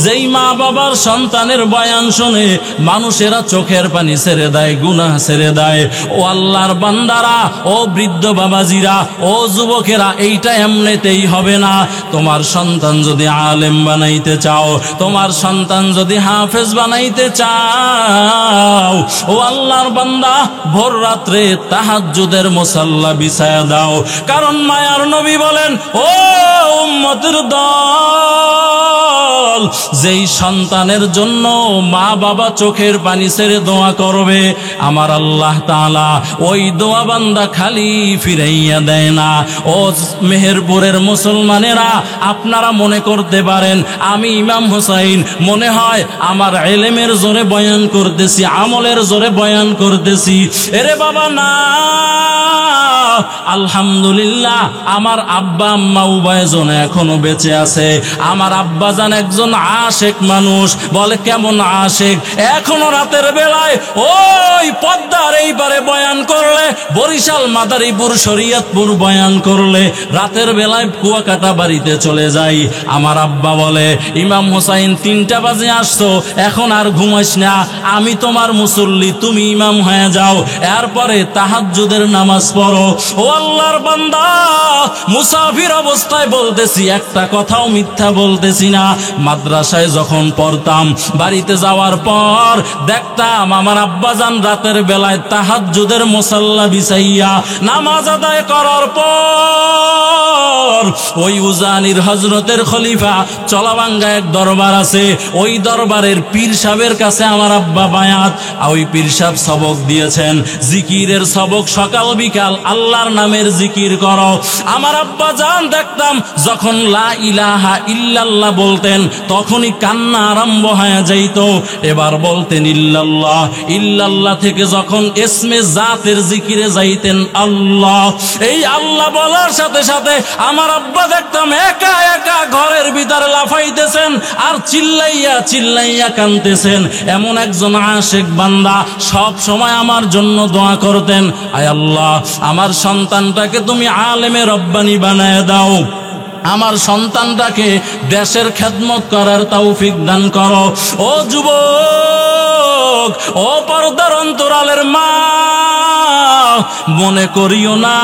যেই মা বাবার সন্তানের বয়ান শুনে মানুষেরা চোখের পানি ছেড়ে দেয়, গুনাহ ছেড়ে দেয়। ও আল্লাহর বান্দারা, ও বৃদ্ধ বাবাজিরা, ও যুবকেরা, এইটা এমনিতেই হবে না। তোমার সন্তান যদি আলেম বানাইতে চাও, তোমার সন্তান যদি হাফেজ বানাইতে চাও, ও আল্লাহর বান্দা, ভোর রাত্রে তাহাজ্জুদের মুসাল্লা বিছায়া দাও। কারণ মায়ার নবী বলেন, ও উম্মতের দল, যেই সন্তানের জন্য মা বাবা চোখের পানি ছেড়ে দোয়া করবে, আমার আল্লাহ তাআলা ওই দোয়া বান্দা খালি ফিরাইয়া দেয় না। ও মেহেরপুরের মুসলমানেরা, আপনারা মনে করতে পারেন আমি ইমাম হোসাইন মনে হয় আমার ইলমের জোরে বয়ান করতেছি, আমলের জোরে বয়ান করতেছি। এরে বাবা না, আলহামদুলিল্লাহ, আমার আব্বা আম্মা উভয়জন এখনো বেঁচে আছে। আমার আব্বা জান একজন আশেক মানুষ। বলে কেমন আশেক? এখনো রাতের বেলায় ওই পদ্মার এই পারে বয়ান করলে, বরিশাল মাদারীপুর শরীয়তপুর বয়ান করলে, রাতের বেলায় কুয়াকাটা বাড়িতে চলে যাই। আমার আব্বা বলে, ইমাম হোসাইন 3টা বাজে আসছো, এখন আর ঘুমাইস না, আমি তোমার মুসল্লি, তুমি ইমাম হয়ে যাও, এরপরে তাহাজ্জুদের নামাজ পড়ো। ও আল্লাহর বান্দা, মুসাফির অবস্থায় বলতেছি, একটা কথাও মিথ্যা বলতেছি না। মাদ্রাসায় যখন পড়তাম, বাড়িতে যাওয়ার পর দেখতাম আমার আব্বাজান রাতের বেলায় তাহাজ্জুদের মুসাল্লা বিছাইয়া নামাজ আদায় করার পর ওই উজানির হযরতের খলিফা চলাবাঙ্গা এক দরবার আছে, ওই দরবারের পীর সাহেবের কাছে আমার আব্বা বায়াত। ওই পীর সাহেব সবক দিয়েছেন, জিকিরের সবক, সকাল বিকাল আল্লাহর নামের জিকির করো। আমার আব্বা জান দেখতাম যখন লা ইলাহা ইল্লাল্লাহ বলতেন, তখনই কান্না আরম্ভ হয়ে যাইত। এবার বলতেন ইল্লাল্লাহ, ইল্লাল্লাহ থেকে যখন ইসমে জাতের জিকিরে যাইতেন আল্লাহ, এই আল্লাহ বলার সাথে সাথে আমার আব্বা দেখতাম একা একা ঘরের ভিতরে লাফাইতেছেন আর চিল্লাইয়া চিল্লাইয়া কাঁদতেছেন। এমন একজন আশেক বান্দা সব সময় আমার জন্য দোয়া করতেন, আয় আল্লাহ, আমার সন্তানটাকে তুমি আলেমে রব্বানি বানায় দাও, আমার সন্তানটাকে দেশের খেদমত করার তৌফিক দান করো। ও যুবক, ও পর্দার অন্তরালের মা, মনে করিও না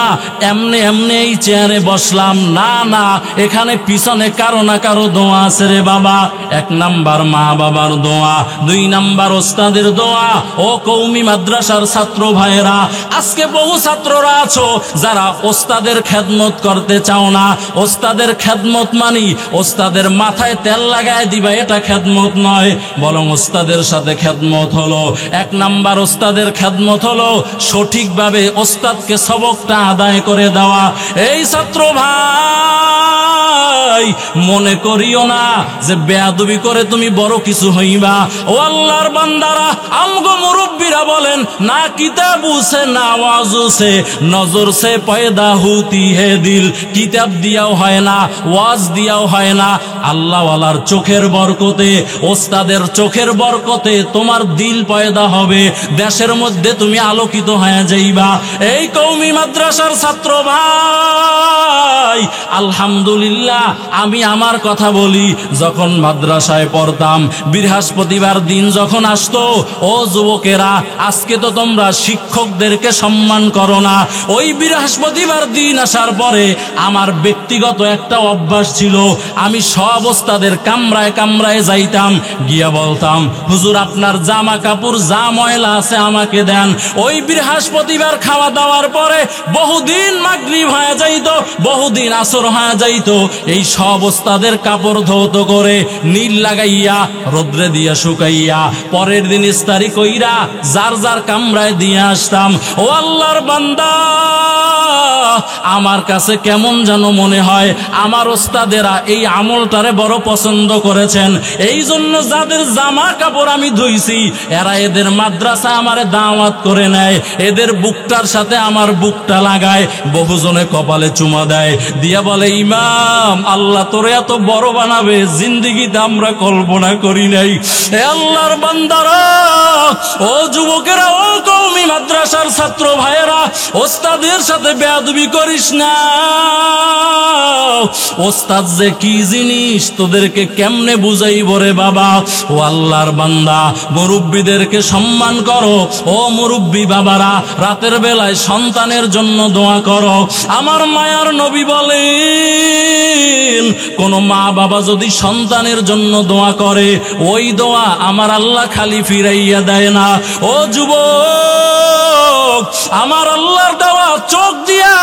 এমনি এমনি এই চেয়ারে বসলাম, না না, এখানে পিছনে কারো না কারো দোয়া আছে রে বাবা। 1 নাম্বার মা বাবার দোয়া, 2 নাম্বার ওস্তাদের দোয়া। ও কওমি মাদ্রাসার ছাত্র ভাইয়েরা, আজকে বহু ছাত্ররা আছো যারা ওস্তাদের খেদমত করতে চাও না। ওস্তাদের খেদমত মানি ওস্তাদের মাথায় তেল লাগায় দিবা, এটা খেদমত নয়, বরং ওস্তাদের সাথে খেদমত হলো 1 নাম্বার ওস্তাদের খেদমত হলো সঠিকভাবে ওস্তাদকে সবকটা আদায় করে দেওয়া। এই ছাত্র ভাই, মনে করিও না যে বেয়াদবি করে তুমি বড় কিছু হইবা। ও আল্লাহর বান্দারা, আমগো মুরব্বীরা বলেন, না কিতাবু সে না ওয়াজু সে নজর সে পয়দা হুতি হে দিল। কিতাব দিয়াও হয় না, ওয়াজ দিয়াও হয় না, আল্লাহ ওয়ালার চোখের বরকতে, ওস্তাদের চোখের বরকতে তোমার দিল পয়দা হবে, দেশের মধ্যে তুমি আলোকিত হয়ে যাইবা। এই কওমি মাদ্রাসার ছাত্র ভাই, আলহামদুলিল্লাহ, আমি আমার কথা বলি, যখন মাদ্রাসায় পড়তাম, বৃহস্পতিবার দিন যখন আসতো, ও যুবকেরা, আজকে তো তোমরা শিক্ষকদেরকে সম্মান করো না। ওই বৃহস্পতিবার দিন আসার পরে আমার ব্যক্তিগত একটা অভ্যাস ছিল, আমি সব ওস্তাদের কামরায় কামরায় যাইতাম, গিয়া বলতাম, হুজুর আপনার জামা কাপড় যা ময়লা আছে আমাকে দেন। ওই বৃহস্পতিবার খাওয়া দাওয়ার পরে বহুদিন মাগরিব হয়ে যাইতো, বহুদিন আসর হয়ে যাইতো, এই সব ওস্তাদের কাপড় ধৌত করে নীল লাগাইয়া রোদ্রে দিয়া শুকাইয়া পরের দিন ইস্তারি কইরা যার যার কামরায় দিয়ে আসতাম। ও আল্লাহর বান্দা, আমার কাছে কেমন যেন মনে হয় আমার ওস্তাদেরা এই আমলটারে বড় পছন্দ করেছেন। এই জন্য যাদের জামা কাপড় আমি ধুইছি এরা এদের মাদ্রাসা আমারে দাওয়াত করে নেয়, এদের বুকটার সাথে আমার বুকটা লাগায়, বহুজনে কপালে চুমা দেয়, দিয়া বলে ইমাম আল্লাহ তোরে এত বড় বানাবে জিন্দেগিতে আমরা কল্পনা করি নাই। এ আল্লাহর বান্দারা, ও যুবকেরা, ও কওমি মাদ্রাসার ছাত্র ভাইয়েরা, ওস্তাদের সাথে বেয়াদবি করিস না। ওস্তাদ যে কি জিনিস তোদেরকে কেমনে বুঝাইব রে বাবা। ও আল্লাহর বান্দা, মুরব্বীদেরকে সম্মান করো। ও মুরব্বী বাবারা, রাতের বেলায় সন্তানের জন্য দোয়া করো। আমার মায়ার নবী বলেন কোন মা বাবা যদি সন্তানের জন্য দোয়া করে ওই দোয়া আমার আল্লাহ খালি ফিরাইয়া দেয় না। ও যুবক, আমার আল্লাহর দেওয়া চোখ দিয়া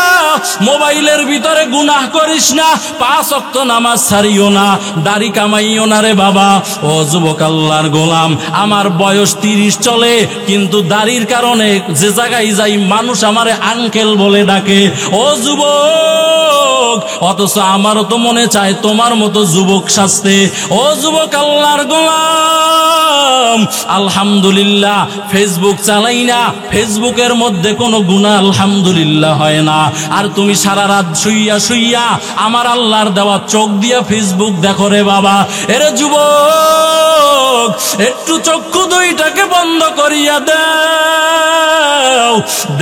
মোবাইলের ভিতরে গুনাহ করিস না, 5 ওয়াক্ত নামাজ ছাড়িও না, দাড়ি কামাইও না রে বাবা। ও যুবক আল্লাহর গোলাম, আমার বয়স 30 চলে কিন্তু দাড়ির কারণে যে জায়গায় যাই মানুষ আমারে আঙ্কেল বলে ডাকে। ও যুবক, অথচ আমারও তো মনে চায় তোমার মতো যুবক সাজতে। ও যুবক আল্লাহর গোলাম, আলহামদুলিল্লাহ ফেসবুক চালাই না, ফেসবুকের মধ্যে কোনো গুনাহ আলহামদুলিল্লাহ হয় না। আর তুমি সারা রাত শুইয়া শুইয়া আমার আল্লাহর দেওয়া চোখ দিয়া ফেসবুক দেখো রে বাবা। এরে যুবক, একটু চক্ষু দুইটাকে বন্ধ করিয়া দাও।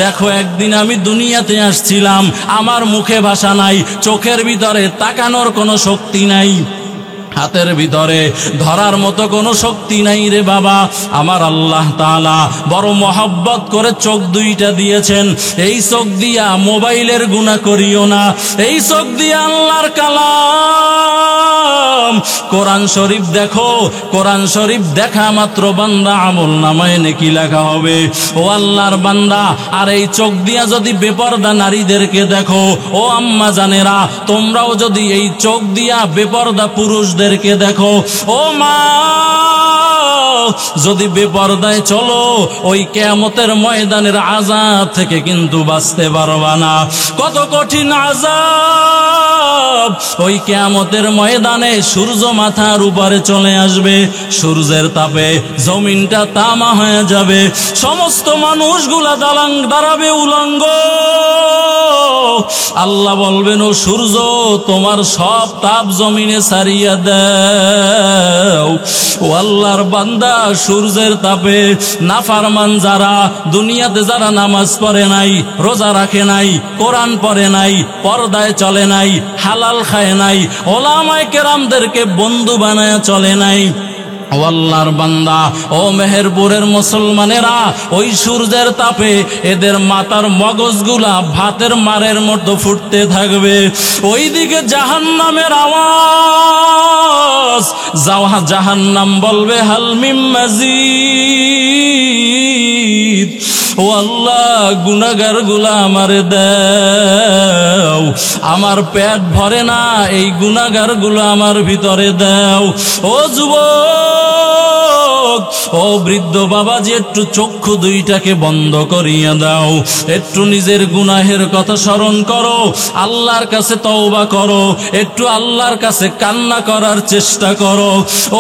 দেখো একদিন আমি দুনিয়াতে আসছিলাম, আমার মুখে ভাষা নাই, চোখের ভিতরে তাকানোর কোনো শক্তি নাই, হাতের ভিতরে ধরার মতো কোনো শক্তি নাই রে বাবা। আমার আল্লাহ তাআলা বড় মহব্বত করে চোখ দুইটা দিয়েছেন। এই চোখ দিয়া মোবাইলের গুনাহ করিও না, এই চোখ দিয়া আল্লাহর কালাম কোরআন শরীফ দেখো। কোরআন শরীফ দেখা মাত্র বান্দা আমল নামায় নেকি লেখা হবে। ও আল্লাহর বান্দা, আর এই চোখ দিয়া যদি বেপরদা নারীদেরকে দেখো, ও আম্মা জানেরা তোমরাও যদি এই চোখ দিয়া বেপরদা পুরুষদের দেখো, ও মা যদি বেপরদায় চলো ওই কিয়ামতের ময়দানের আযাব থেকে কিন্তু বাঁচতে পারবা না। কত কঠিন আযাব ওই কিয়ামতের ময়দানে। সূর্য মাথার উপরে চলে আসবে, সূর্যের তাপে জমিনটা তামা হয়ে যাবে, সমস্ত মানুষগুলা দাঁড়াবে উলঙ্গ। আল্লাহ বলবেন ও সূর্য তোমার সব তাপ জমিনে ছাড়িয়া দাও। ও আল্লাহর বান্দা, সূর্যের তাপে নাফরমান যারা দুনিয়াতে যারা নামাজ পড়ে নাই, রোজা রাখে নাই, কোরআন পড়ে নাই, পর্দায় চলে নাই, হালাল খায় নাই, ওলামায়ে কেরামদেরকে বন্ধু বানায় চলে নাই, ও আল্লাহর বান্দা, ও মেহেরপুরের মুসলমানেরা, ওই সূর্যের তাপে এদের মাথার মগজগুলা ভাতের মারের মতো ফুটতে থাকবে। ওইদিকে জাহান্নামের আওয়াজ, জাহান্নাম বলবে হাল মিন মাজিদ। ও আল্লাহ, গুনাহগার গুলা আমারে দাও, আমার পেট ভরে না, এই গুনাহগার গুলো আমার ভিতরে দাও। ও যুবক, ও বৃদ্ধ বাবাজি, একটু চক্ষু দুইটাকে বন্ধ করিয়া দাও, একটু নিজের গুনাহের কথা স্মরণ করো, আল্লাহর কাছে তওবা করো, একটু আল্লাহর কাছে কান্না করার চেষ্টা করো।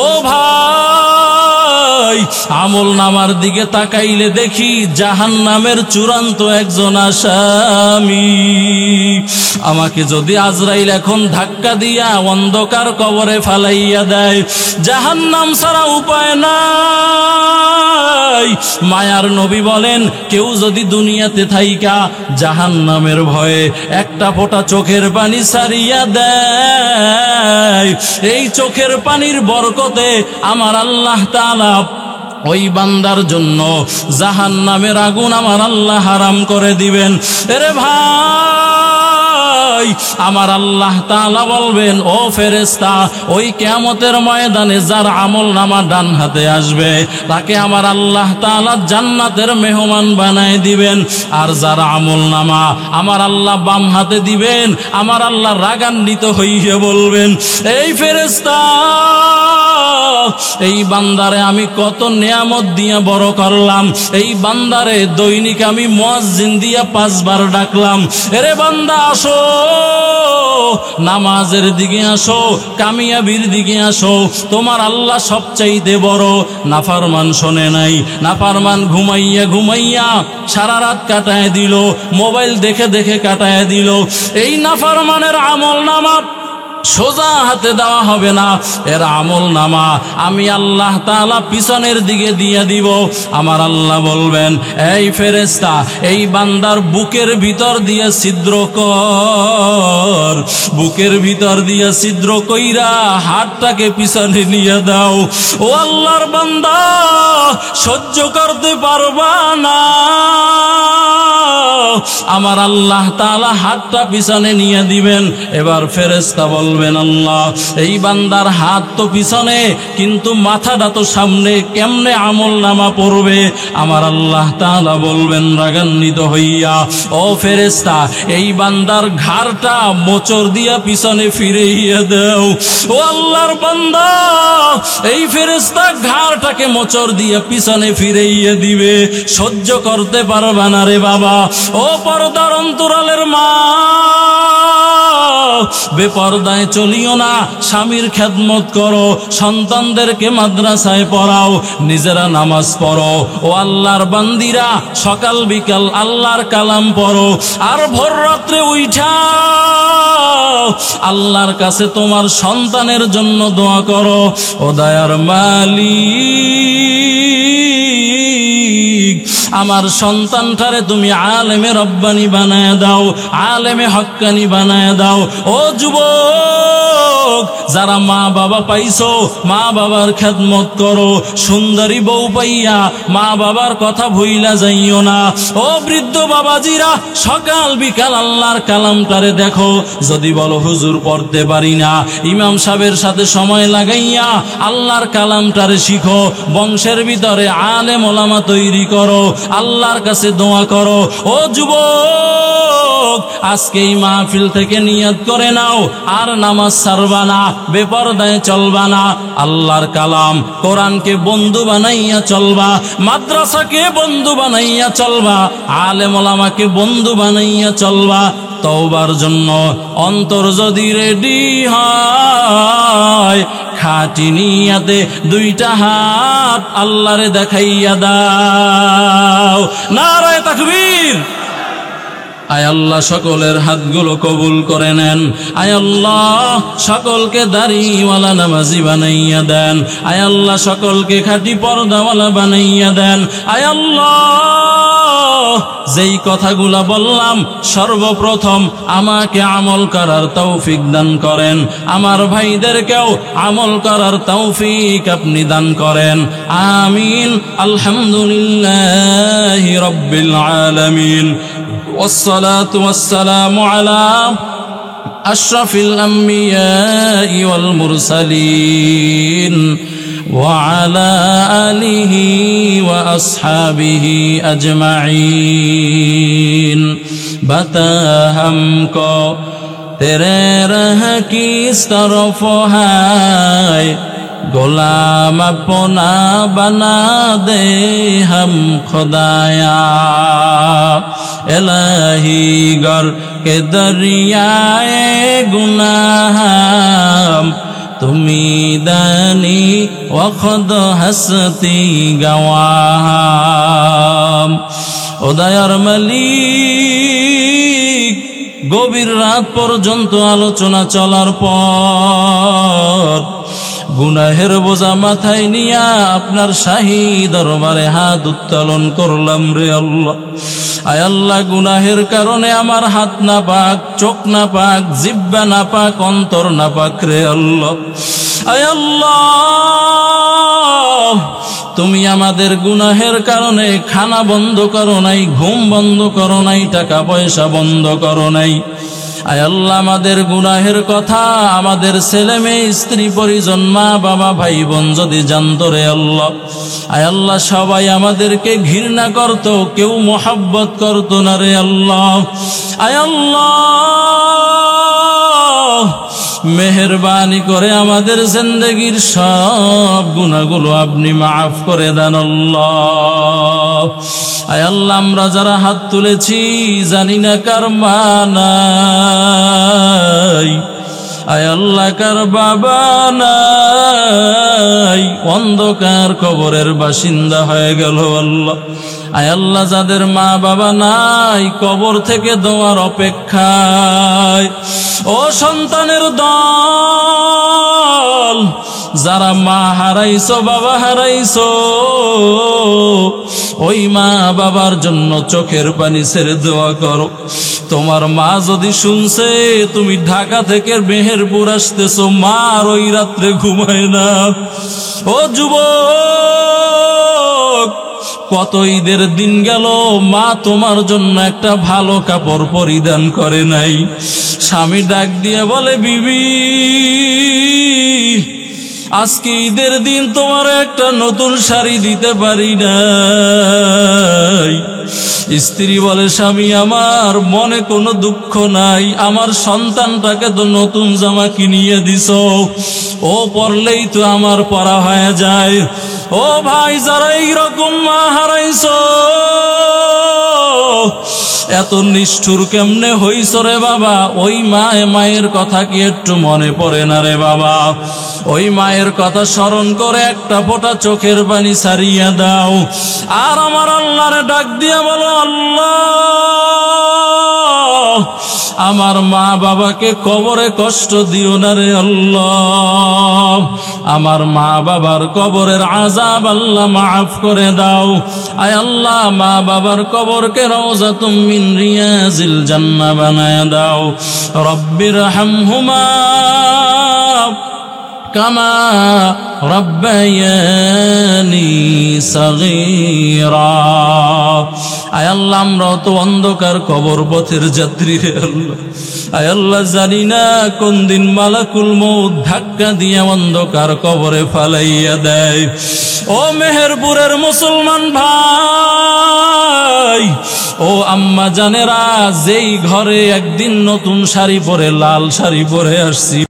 ও ভাই, আমল নামার দিকে তাকাইলে দেখি জাহান্নামের চূড়ান্ত একজন আসামি। আমাকে যদি আজরাইল এখন ধাক্কা দিয়া অন্ধকার কবরে ফালাইয়া দেয়, জাহান্নাম ছাড়া উপায় নাই। মায়ার নবী বলেন, কেউ যদি দুনিয়াতে থাইকা জাহান্নামের ভয়ে একটা ফোঁটা চোখের পানি ছাড়িয়া দেয়, এই চোখের পানির বরকতে আমার আল্লাহ তাআলা ওই বান্দার জন্য জাহান্নামের আগুন আমার আল্লাহ হারাম করে দিবেন। এরে ভাই, আমার আল্লাহ তাআলা বলবেন, ও ফেরেশতা, ওই কিয়ামতের ময়দানে যার আমল নামা ডান হাতে আসবে তাকে আমার আল্লাহ তাআলা জান্নাতের মেহমান বানায় দিবেন, আর যার আমল নামা আমার আল্লাহ বাম হাতে দিবেন, আমার আল্লাহ রাগান্বিত হইয়ে বলবেন, এই ফেরেশতা, এই বান্দারে আমি কত নিয়ামত দিয়া বড় করলাম, এই বান্দারে দৈনিক আমি মুয়াজ্জিন দিয়া 5 বার ডাকলাম, এরে বান্দা আসো, নামাজের দিকে আসো, কামিয়াবির দিকে আসো, তোমার আল্লাহ সবচাইতে বড়। নাফরমান শোনে নাই, নাফরমান ঘুমাইয়া ঘুমাইয়া সারা রাত কাটায় দিল, মোবাইল দেখে দেখে কাটায় দিল। এই নাফরমানের আমল নামা সোজা হাতে দেওয়া হবে না, এর আমল নামা আমি আল্লাহ তাআলা পিছনের দিকে দিয়ে দিব। আমার আল্লাহ বলবেন, এই ফেরেশতা, এই বান্দার বুকের ভিতর দিয়ে ছিদ্র কর, বুকের ভিতর দিয়ে ছিদ্র কইরা হাতটাকে পিছনে নিয়ে দাও। ও আল্লাহর বান্দা, সহ্য করতে পারবা না, আমার আল্লাহ তাআলা হাতটা পিছনে নিয়ে দিবেন। এবার ফেরেশতা বলবেন, আল্লাহ, এই বান্দার হাত তো পিছনে কিন্তু মাথাটা তো সামনে, কেমনে আমল নামা পড়বে? আমার আল্লাহ তাআলা বলবেন রাগান্বিত হইয়া, ও ফেরেশতা, এই বান্দার ঘাড়টা মোচড় দিয়া পিছনে ফিরাইয়া দাও। ও আল্লাহর বান্দা, এই ফেরেশতা ঘাড়টাকে মোচড় দিয়া পিছনে ফিরাইয়া দিবে। সহ্য করতে পারবা না রে বাবা। ও পর্দার অন্তরালের মা, বেপরদায় চলিও না, স্বামীর খেদমত করো, সন্তানদেরকে মাদ্রাসায় পড়াও, নিজেরা নামাজ পড়ো। ও আল্লাহর বান্দিরা, সকাল বিকাল আল্লাহর কালাম পড়ো, আর ভোর রাত্রে উঠা আল্লাহর কাছে তোমার সন্তানের জন্য দোয়া করো। ও দয়ার মালিক, আমার সন্তানটারে তুমি আলেমে রব্বানি বানায় দাও, আলেমে হক্কানি বানায় দাও। ও যুবক, যারা মা বাবা পাইছো, মা বাবার খেদমত করো, সুন্দরী বউ পাইয়া মা বাবার কথা ভুইলা যাইও না। ও বৃদ্ধ বাবাজিরা, সকাল বিকাল আল্লাহর কালামটারে দেখো। যদি বলো হুজুর পড়তে পারি না, ইমাম সাহেবের সাথে সময় লাগাইয়া আল্লাহর কালামটারে শিখো, বংশের ভিতরে আলেম ওলামা তৈরি করো, আল্লাহর কাছে দোয়া করো। ও যুবক, আজকে এই মাহফিল থেকে নিয়ত করে নাও, আর নামাজ ছাড়বা না, বেপরদায় চলবা না, আল্লাহর কালাম কোরআনকে বন্ধু বানাইয়া চলবা, মাদ্রাসাকে বন্ধু বানাইয়া চলবা, আলেম ওলামাকে বন্ধু বানাইয়া চলবা। তওবার জন্য অন্তর যদি রেডি হয়, খাঁটি নিয়াতে দুইটা হাত আল্লাহরে দেখাইয়া দাও। নারায়ে তাকবীর। আয় আল্লাহ, সকলের হাতগুলো কবুল করে নেন। আয় আল্লাহ, সকলকে দাড়িওয়ালা নামাজি বানাইয়া দেন। আয় আল্লাহ, সকলকে খাঁটি পর্দাওয়ালা বানাইয়া দেন। আয় আল্লাহ, যেই কথাগুলা বললাম সর্বপ্রথম আমাকে আমল করার তৌফিক দান করেন, আমার ভাইদেরকেও আমল করার তৌফিক আপনি দান করেন। আমিন। আলহামদুলিল্লাহি রাব্বিল আলামিন। والصلاة والسلام على أشرف الأنبياء والمرسلين وعلى آله وأصحابه أجمعين। बता हमको तेरे राह किस तरफ है, गुलाम अपना बना दे हम खुदाया। इलाही गर के दरियाए गुनाह तुमी दानी व खुद हस्ती गवाह। ও দয়ার মালিক, গভীর রাত পর্যন্ত আলোচনা চলার পর গুনাহের বোঝা মাথায় নিয়া আপনার শাহী দরবারে হাত উত্তোলন করলাম রে আল্লাহ। আয় আল্লাহ, গুনাহের কারণে আমার হাত না পাক, চোখ না পাক, জিহ্বা না পাক, অন্তর না পাক রে আল্লাহ। আয় আল্লাহ, তুমি আমাদের গুনাহের কারণে খানা বন্ধ করো নাই, ঘুম বন্ধ করো নাই, টাকা পয়সা বন্ধ করো নাই। আয় আল্লাহ আমাদের গুনাহের কথা আমাদের ছেলে মেয়ে স্ত্রী পরিজন মা বাবা ভাই বোন যদি জানতো রে আল্লাহ, আয় আল্লাহ সবাই আমাদেরকে ঘৃণা করত, কেউ মোহাব্বত করত না রে আল্লাহ। আয় আল্লাহ মেহেরবানি করে আমাদের জিন্দেগীর সব গুনাহগুলো আপনি মাফ করে দেন আল্লাহ। আয় আল্লাহ আমরা যারা হাত তুলেছি জানি না কার মা নাই, আয় আল্লাহ কার বাবা নাই, অন্ধকার কবরের বাসিন্দা হয়ে গেল আল্লাহ। আয় আল্লাহ যাদের মা বাবা নাই কবর থেকে দোয়ার অপেক্ষায়, ও সন্তানের দল যারা মা হারাইছো বাবা হারাইছো, ওই মা বাবার জন্য চোখের পানি ছেড়ে দোয়া করো। তোমার মা যদি শুনছে তুমি ঢাকা থেকে মেহেরপুর আসতেছো, মা আর ওই রাত্রে ঘুমায় না। ও যুবক কত ঈদের দিন গেল মা তোমার জন্য একটা ভালো কাপড় পরিধান করে নাই। স্বামী ডাক দিয়ে বলে বিবি আজকে ঈদের দিন তোমার একটা নতুন শাড়ি দিতে পারি নাই। স্ত্রী বলে স্বামী আমার মনে কোনো দুঃখ নাই, আমার সন্তানটাকে তো নতুন জামা কিনিয়ে দিছো, ও পরলেই তো আমার পরা হয়ে যায়। ও ভাই যারা এইরকম মা হারাইছো এত নিষ্ঠুর কেমনে হইছ রে বাবা? ওই মায়ের কথা কি একটু মনে পড়ে না রে বাবা? ওই মায়ের কথা স্মরণ করে একটা ফোঁটা চোখের পানি ছাড়িয়ে দাও, আর আমার আল্লাহরে ডাক দিয়ে বলো আল্লাহ আমার মা বাবাকে কবরে কষ্ট দিও না রে আল্লাহ, আমার মা বাবার কবরের আযাব আল্লাহ মাফ করে দাও। আয় আল্লাহ মা বাবার কবরকে রওজাতুম মিন রিয়াজিল জান্নাহ বানায় দাও। রব্বির হামহুমা কামা রব্বায়ানি সগীরা। আয় আল্লাহ আমরা তো অন্ধকার কবর পথের যাত্রী রে আল্লাহ। আয় আল্লাহ জানি না কোন দিন মালাকুল মউত ধাক্কা দিয়ে অন্ধকার কবরে ফালাইয়া দেয়। ও মেহেরপুরের মুসলমান ভাই, ও আম্মা জানেরা, যেই ঘরে একদিন নতুন শাড়ি পরে লাল শাড়ি পরে আসছি